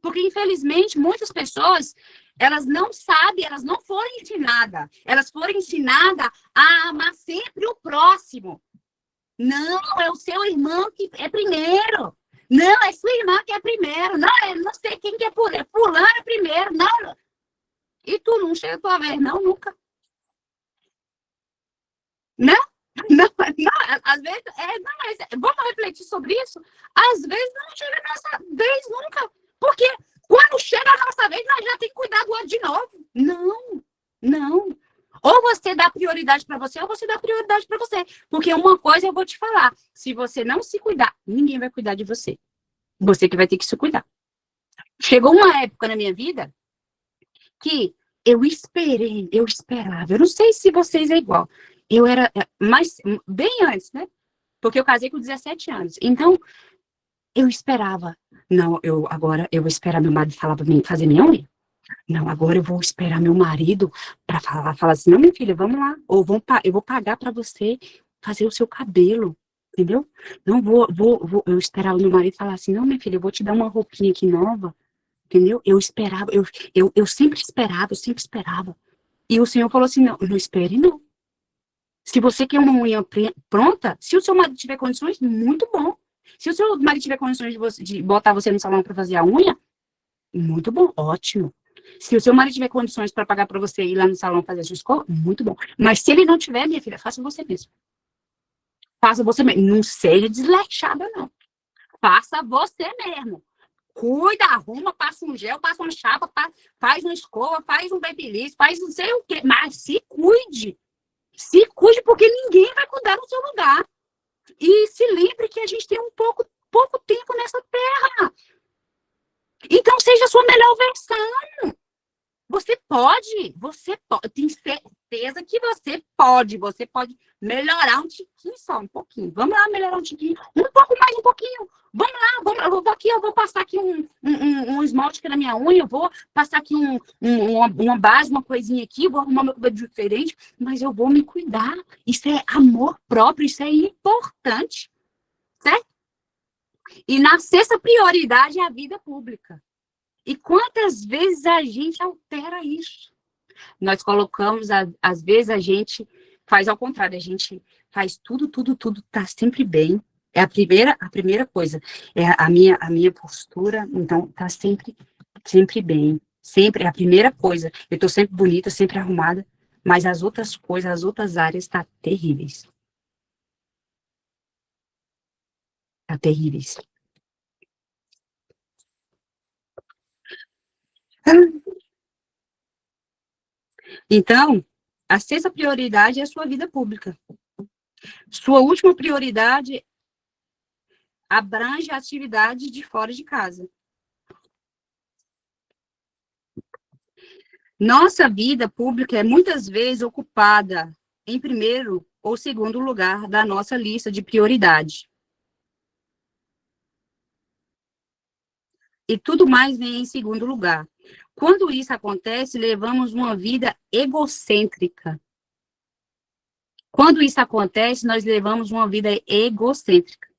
Porque, infelizmente, muitas pessoas, elas não sabem, elas não foram ensinadas. Elas foram ensinadas a amar sempre o próximo. Não, é o seu irmão que é primeiro. Não, é sua irmã que é primeiro. Não, eu não sei quem que é fulano é primeiro. Não. E tu não chega a tua vez, não, nunca. Não, não, às vezes, vamos refletir sobre isso? Às vezes não chega a nossa vez nunca. Porque quando chega a nossa vez, nós já temos que cuidar do outro de novo. Não. Ou você dá prioridade para você, ou você dá prioridade para você. Porque uma coisa eu vou te falar: se você não se cuidar, ninguém vai cuidar de você. Você que vai ter que se cuidar. Chegou uma época na minha vida que eu esperava. Eu não sei se vocês é igual. Eu era bem antes, né? Porque eu casei com 17 anos. Então, eu esperava. Não, agora eu vou esperar meu marido falar para mim fazer minha unha. Não, agora eu vou esperar meu marido para falar assim: não, minha filha, vamos lá. Ou eu vou pagar para você fazer o seu cabelo. Entendeu? Não vou eu esperar o meu marido falar assim: não, minha filha, eu vou te dar uma roupinha aqui nova. Entendeu? Eu esperava, eu sempre esperava. E o Senhor falou assim: não, não espere, não. Se você quer uma unha pronta, se o seu marido tiver condições, muito bom. Se o seu marido tiver condições de botar você no salão para fazer a unha, muito bom, ótimo. Se o seu marido tiver condições para pagar para você ir lá no salão fazer a sua escova, muito bom. Mas se ele não tiver, minha filha, faça você mesmo. Faça você mesmo. Não seja desleixada, não. Faça você mesmo. Cuida, arruma, passa um gel, passa uma chapa, faz uma escova, faz um babyliss, faz não sei o quê. Mas se cuide. Se cuide, porque ninguém vai cuidar no seu lugar. E se lembre que a gente tem pouco tempo nessa terra. Então, seja a sua melhor versão. Você pode, tenho certeza que você pode melhorar um tiquinho só, um pouquinho. Vamos lá melhorar um tiquinho, um pouco mais, um pouquinho. Vamos lá, eu vou passar aqui um esmalte aqui na minha unha, eu vou passar aqui uma base, uma coisinha aqui, vou arrumar meu cabelo diferente, mas eu vou me cuidar. Isso é amor próprio, isso é importante, certo? E na sexta prioridade é a vida pública. E quantas vezes a gente altera isso? Nós colocamos, às vezes a gente faz ao contrário, a gente faz tudo, tá sempre bem. É a primeira coisa, é a minha postura, então tá sempre bem. Sempre é a primeira coisa. Eu tô sempre bonita, sempre arrumada, mas as outras coisas, as outras áreas tá terríveis. Tá terríveis. Então, a sexta prioridade é a sua vida pública. Sua última prioridade abrange a atividade de fora de casa. Nossa vida pública é muitas vezes ocupada em primeiro ou segundo lugar da nossa lista de prioridade. E tudo mais vem em segundo lugar. Quando isso acontece, levamos uma vida egocêntrica. Quando isso acontece, nós levamos uma vida egocêntrica.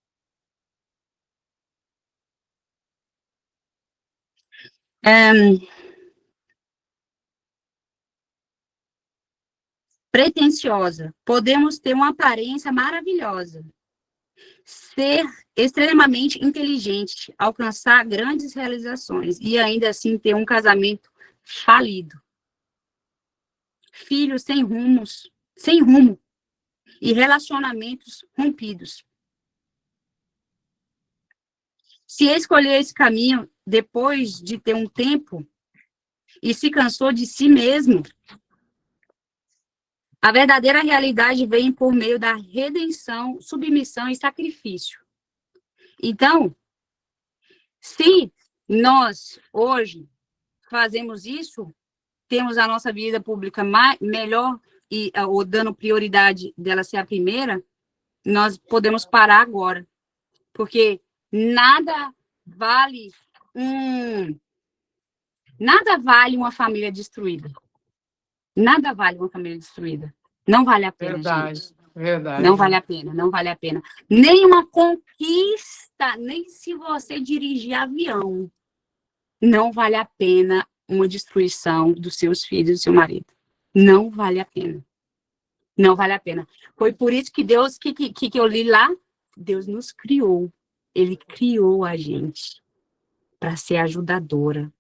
pretensiosa, podemos ter uma aparência maravilhosa, ser extremamente inteligente, alcançar grandes realizações e ainda assim ter um casamento falido. Filhos sem rumo e relacionamentos rompidos. Se escolher esse caminho depois de ter um tempo e se cansou de si mesmo, a verdadeira realidade vem por meio da redenção, submissão e sacrifício. Então, se nós hoje fazemos isso, temos a nossa vida pública melhor ou dando prioridade dela ser a primeira, nós podemos parar agora, porque nada vale uma família destruída. Nada vale uma família destruída. Não vale a pena, gente. Verdade. Não vale a pena, não vale a pena. Nem uma conquista, nem se você dirigir avião, não vale a pena uma destruição dos seus filhos e do seu marido. Não vale a pena. Não vale a pena. Foi por isso que Deus, que eu li lá, Deus nos criou. Ele criou a gente para ser ajudadora.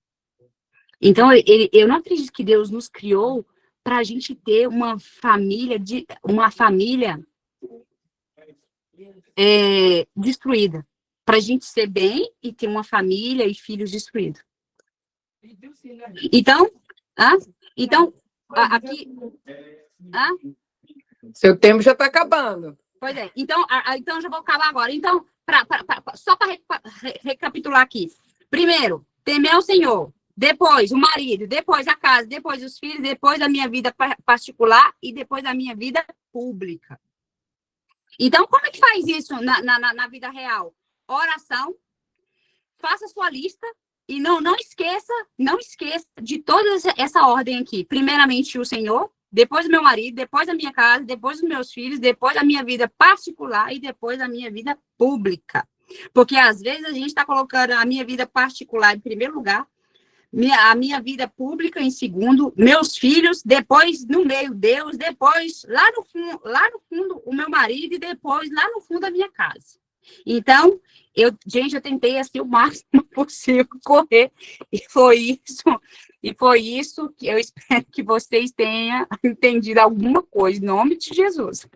Então, eu não acredito que Deus nos criou para a gente ter uma família destruída. Para a gente ser bem e ter uma família e filhos destruídos. Então, aqui... Seu tempo já está acabando. Pois é. Então já vou acabar agora. Então, só para recapitular aqui. Primeiro, temer ao Senhor. Depois, o marido. Depois, a casa. Depois, os filhos. Depois, a minha vida particular. E depois, a minha vida pública. Então, como é que faz isso na vida real? Oração. Faça sua lista. E não esqueça de toda essa ordem aqui. Primeiramente, o Senhor. Depois, o meu marido. Depois, a minha casa. Depois, os meus filhos. Depois, a minha vida particular. E depois, a minha vida pública. Porque, às vezes, a gente está colocando a minha vida particular em primeiro lugar. A minha vida pública em segundo, meus filhos, depois no meio Deus, depois lá no fundo o meu marido e depois lá no fundo a minha casa. Então, eu tentei assim o máximo possível correr e foi isso que eu espero que vocês tenham entendido alguma coisa, em nome de Jesus.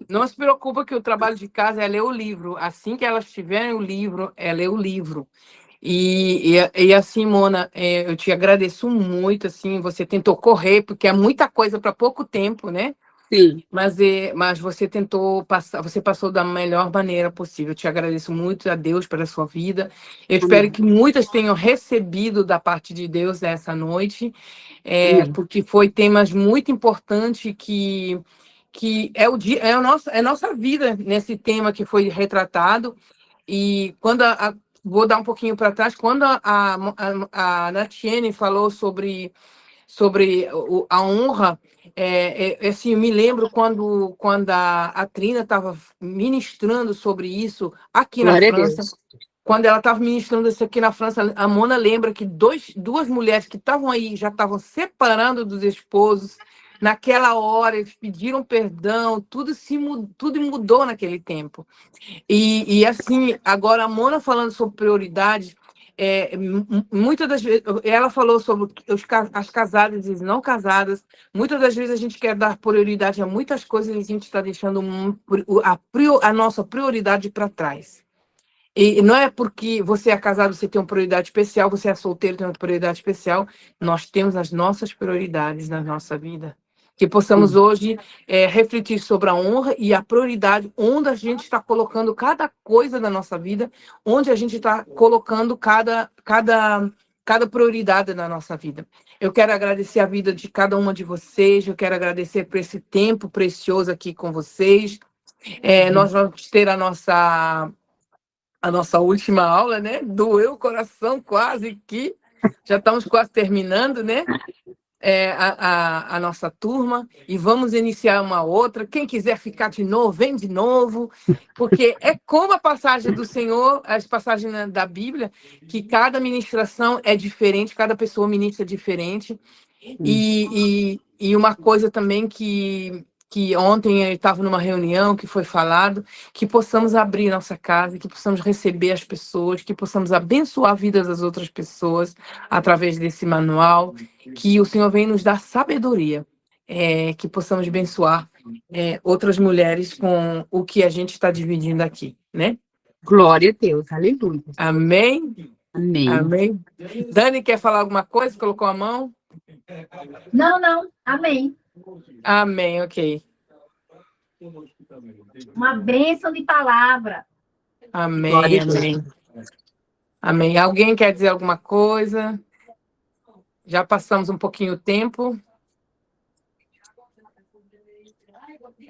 Não se preocupa que o trabalho de casa é ler o livro. Assim que elas tiverem o livro, é ler o livro. E assim, Mona, eu te agradeço muito, assim, você tentou correr, porque é muita coisa para pouco tempo, né? Sim. Mas você tentou passar, você passou da melhor maneira possível. Eu te agradeço muito a Deus pela sua vida. Eu espero que muitas tenham recebido da parte de Deus essa noite, porque foi temas muito importantes que é a nossa vida nesse tema que foi retratado. E quando vou dar um pouquinho para trás, quando a Natiene falou sobre a honra, assim, eu me lembro quando a Trina estava ministrando sobre isso aqui na França. Quando ela estava ministrando isso aqui na França, a Mona lembra que duas mulheres que estavam aí, já estavam separando dos esposos, naquela hora eles pediram perdão, tudo mudou naquele tempo. E assim, agora a Mona falando sobre prioridades, muitas das vezes, ela falou sobre as casadas e as não casadas, muitas das vezes a gente quer dar prioridade a muitas coisas e a gente está deixando a nossa prioridade para trás. E não é porque você é casado, você tem uma prioridade especial, você é solteiro, tem uma prioridade especial, nós temos as nossas prioridades na nossa vida. Que possamos hoje refletir sobre a honra e a prioridade, onde a gente está colocando cada coisa da nossa vida, onde a gente está colocando cada prioridade na nossa vida. Eu quero agradecer a vida de cada uma de vocês, eu quero agradecer por esse tempo precioso aqui com vocês. Nós vamos ter a nossa última aula, né? Doeu o coração quase que, já estamos quase terminando, né? A nossa turma, e vamos iniciar uma outra. Quem quiser ficar de novo, vem de novo, porque é como a passagem do Senhor, as passagens da Bíblia, que cada ministração é diferente, cada pessoa ministra diferente, e E uma coisa também que ontem eu estava numa reunião que foi falado, que possamos abrir nossa casa, que possamos receber as pessoas, que possamos abençoar a vida das outras pessoas através desse manual, que o Senhor vem nos dar sabedoria, que possamos abençoar outras mulheres com o que a gente está dividindo aqui, né? Glória a Deus, aleluia. Amém? Amém. Amém. Dani, quer falar alguma coisa? Colocou a mão? Não, amém. Amém, ok. Uma bênção de palavra. Amém, Glória a Deus. amém. Amém. Alguém quer dizer alguma coisa? Já passamos um pouquinho o tempo.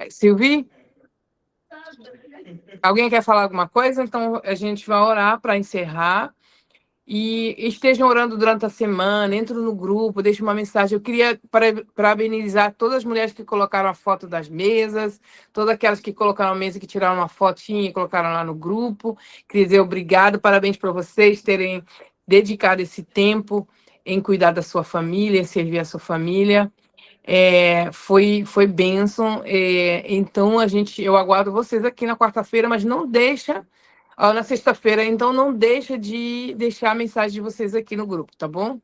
Silvi? Alguém quer falar alguma coisa? Então, a gente vai orar para encerrar. E estejam orando durante a semana, entram no grupo, deixem uma mensagem. Eu queria parabenizar todas as mulheres que colocaram a foto das mesas, todas aquelas que colocaram a mesa, que tiraram uma fotinha e colocaram lá no grupo. Queria dizer obrigado, parabéns para vocês terem dedicado esse tempo em cuidar da sua família, em servir a sua família. Foi bênção. Então, eu aguardo vocês aqui na quarta-feira, mas não deixa... na sexta-feira, então não deixa de deixar a mensagem de vocês aqui no grupo, tá bom?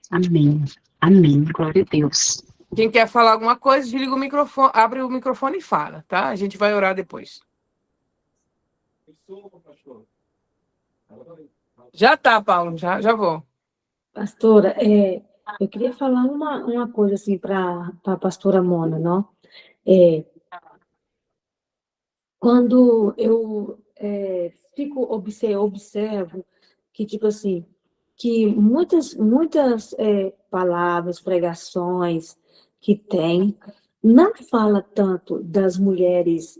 Amém. Amém. Glória a Deus. Quem quer falar alguma coisa, desliga o microfone, abre o microfone e fala, tá? A gente vai orar depois. Já tá, Paulo, já vou. Pastora, eu queria falar uma coisa assim para a pastora Mona, não? Quando eu observo que, tipo assim, que muitas palavras, pregações que tem, não fala tanto das mulheres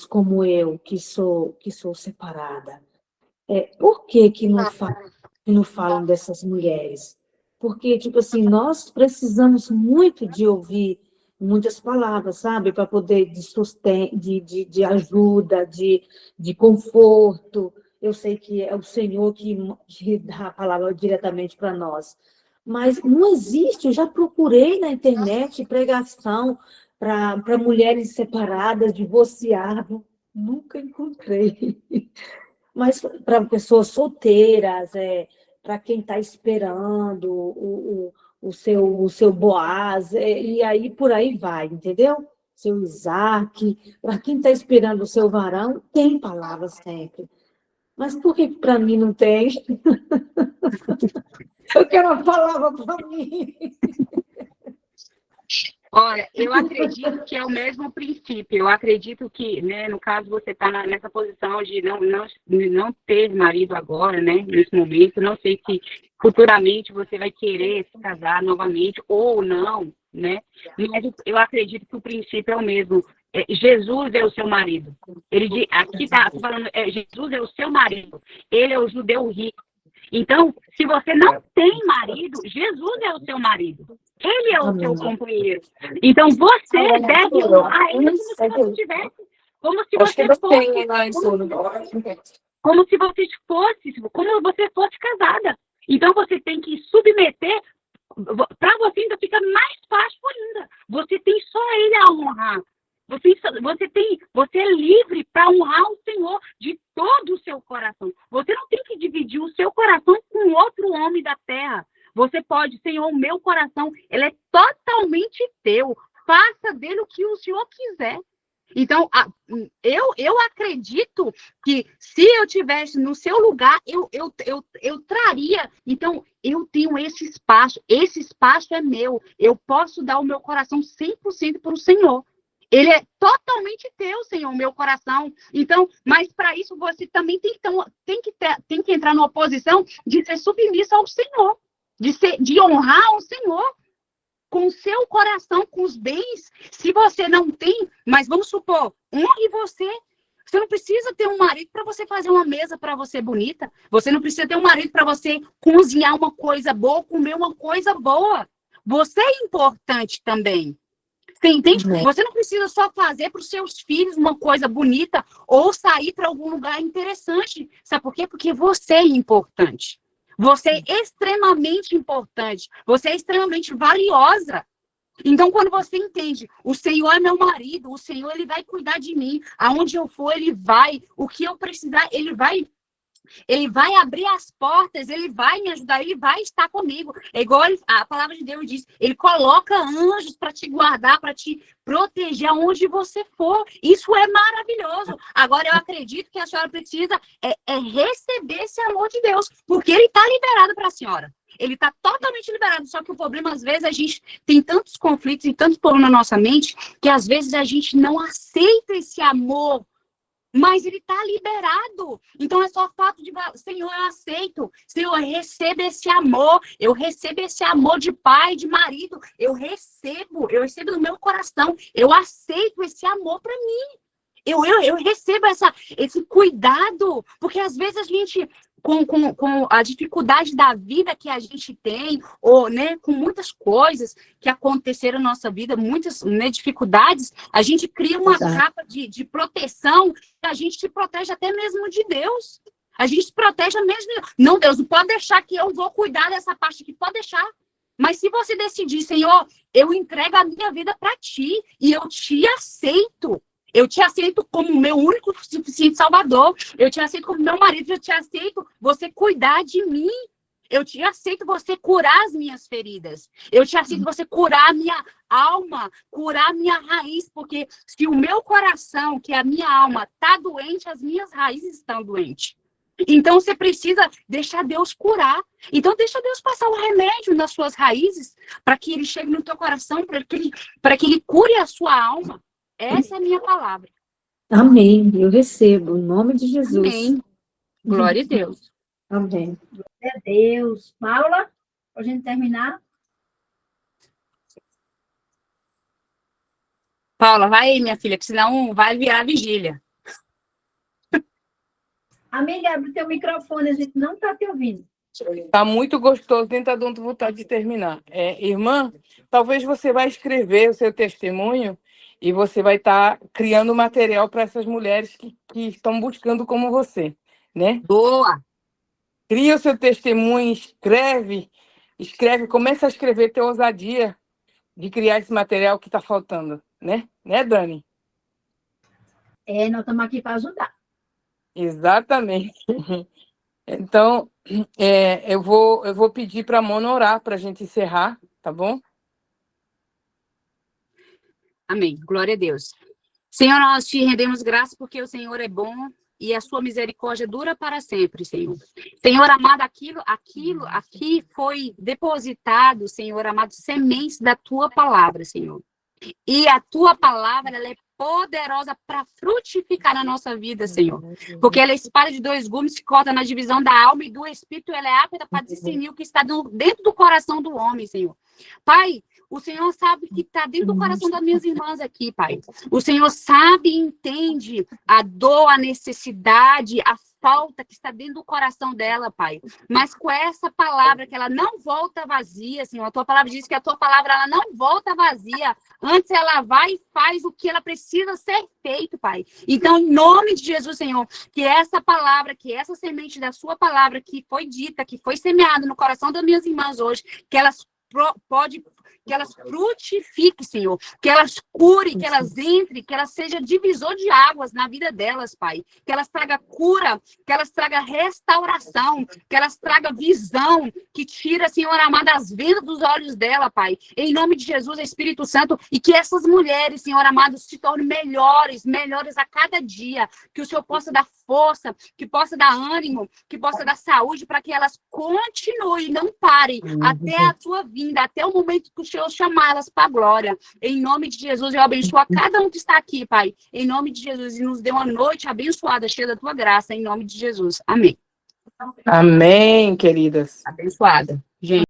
como eu, que sou separada. Por que não falam dessas mulheres? Porque, tipo assim, nós precisamos muito de ouvir muitas palavras, sabe? Para poder de ajuda, de conforto. Eu sei que é o Senhor que dá a palavra diretamente para nós. Mas não existe, eu já procurei na internet pregação para mulheres separadas, divorciadas, nunca encontrei. Mas para pessoas solteiras, para quem está esperando o seu Boaz, e aí por aí vai, entendeu? Seu Isaac, para quem está esperando o seu varão, tem palavra sempre. Mas por que para mim não tem? Eu quero uma palavra para mim. Olha, eu acredito que é o mesmo princípio. Eu acredito que, né, no caso, você está nessa posição de não ter marido agora, né, nesse momento. Não sei se futuramente você vai querer se casar novamente ou não, né? Mas eu acredito que o princípio é o mesmo. Jesus é o seu marido. Aqui está falando, Jesus é o seu marido. Ele é o judeu rico. Então, se você não tem marido, Jesus é o seu marido. Ele é o seu companheiro. Então, você deve honrar ele como se você tivesse. Como se você fosse casada. Então, você tem que submeter. Para você ainda fica mais fácil ainda. Você tem só ele a honrar. Você é livre para honrar o Senhor de todo o seu coração. Você não tem que dividir o seu coração com outro homem da terra. Você pode, Senhor, o meu coração, ele é totalmente teu. Faça dele o que o Senhor quiser. Então, eu acredito que se eu estivesse no seu lugar, eu traria. Então, eu tenho esse espaço é meu. Eu posso dar o meu coração 100% para o Senhor. Ele é totalmente teu, Senhor, o meu coração. Então, mas para isso você também tem que entrar numa posição de ser submissa ao Senhor, de honrar o Senhor com o seu coração, com os bens. Se você não tem, mas vamos supor, honre você. Você não precisa ter um marido para você fazer uma mesa para você bonita. Você não precisa ter um marido para você cozinhar uma coisa boa, comer uma coisa boa. Você é importante também. Você entende? Você não precisa só fazer para os seus filhos uma coisa bonita ou sair para algum lugar interessante. Sabe por quê? Porque você é importante. Você é extremamente importante. Você é extremamente valiosa. Então, quando você entende, o Senhor é meu marido, o Senhor, ele vai cuidar de mim. Aonde eu for, ele vai. O que eu precisar, ele vai abrir as portas, ele vai me ajudar, ele vai estar comigo. É igual a palavra de Deus diz, ele coloca anjos para te guardar, para te proteger aonde você for. Isso é maravilhoso. Agora, eu acredito que a senhora precisa receber esse amor de Deus, porque ele está liberado para a senhora. Ele está totalmente liberado, só que o problema, às vezes, a gente tem tantos conflitos e tantos problemas na nossa mente, que às vezes a gente não aceita esse amor, mas ele está liberado. Então é só fato de, Senhor, eu aceito. Senhor, eu recebo esse amor. Eu recebo esse amor de pai, de marido. Eu recebo no meu coração. Eu aceito esse amor para mim. Eu recebo esse cuidado. Porque às vezes a gente, com a dificuldade da vida que a gente tem, ou, né, com muitas coisas que aconteceram na nossa vida, muitas, né, dificuldades, a gente cria uma capa de proteção, que a gente se protege até mesmo de Deus. A gente se protege mesmo. Não, Deus, não pode deixar que eu vou cuidar dessa parte aqui, pode deixar. Mas se você decidir, Senhor, eu entrego a minha vida para ti e eu te aceito. Eu te aceito como meu único suficiente salvador. Eu te aceito como meu marido. Eu te aceito você cuidar de mim. Eu te aceito você curar as minhas feridas. Eu te aceito você curar a minha alma, curar a minha raiz. Porque se o meu coração, que é a minha alma, está doente, as minhas raízes estão doentes. Então, você precisa deixar Deus curar. Então, deixa Deus passar o remédio nas suas raízes para que ele chegue no teu coração, para que ele cure a sua alma. Essa é a minha palavra. Amém. Eu recebo, em nome de Jesus. Amém. Glória a Deus. Amém. Glória a Deus. Paula, para a gente terminar. Paula, vai aí, minha filha, que senão vai virar vigília. Amiga, abre o teu microfone, a gente não está te ouvindo. Tá muito gostoso, nem tá dando vontade de terminar. Irmã, talvez você vai escrever o seu testemunho e você vai estar criando material para essas mulheres que estão buscando como você, né? Boa! Cria o seu testemunho, escreve, começa a escrever, ter ousadia de criar esse material que está faltando, né? Né, Dani? Nós estamos aqui para ajudar. Exatamente. Então, eu vou pedir para a Mona orar para a gente encerrar, tá bom? Amém. Glória a Deus. Senhor, nós te rendemos graças porque o Senhor é bom e a sua misericórdia dura para sempre, Senhor. Senhor amado, aqui foi depositado, Senhor amado, sementes da tua palavra, Senhor. E a tua palavra, ela é poderosa para frutificar na nossa vida, Senhor. Porque ela é espada de dois gumes que corta na divisão da alma e do espírito, ela é apta para discernir o que está dentro do coração do homem, Senhor. Pai, o Senhor sabe que está dentro do coração das minhas irmãs aqui, Pai. O Senhor sabe e entende a dor, a necessidade, a falta que está dentro do coração dela, Pai. Mas com essa palavra, que ela não volta vazia, Senhor. A tua palavra diz que a tua palavra, ela não volta vazia. Antes ela vai e faz o que ela precisa ser feito, Pai. Então, em nome de Jesus, Senhor, que essa palavra, que essa semente da sua palavra que foi dita, que foi semeada no coração das minhas irmãs hoje, que elas frutifiquem, Senhor, que elas curem, que elas entrem, que elas sejam divisor de águas na vida delas, Pai, que elas tragam cura, que elas tragam restauração, que elas tragam visão, que tira, Senhor amado, as vendas dos olhos dela, Pai, em nome de Jesus, Espírito Santo, e que essas mulheres, Senhor amado, se tornem melhores a cada dia, que o Senhor possa dar força, que possa dar ânimo, que possa dar saúde, para que elas continuem, não parem, até a tua vinda, até o momento que o Senhor chamar elas para a glória. Em nome de Jesus, eu abençoo a cada um que está aqui, Pai. Em nome de Jesus, e nos dê uma noite abençoada, cheia da tua graça, em nome de Jesus. Amém. Amém, queridas. Abençoada. Gente.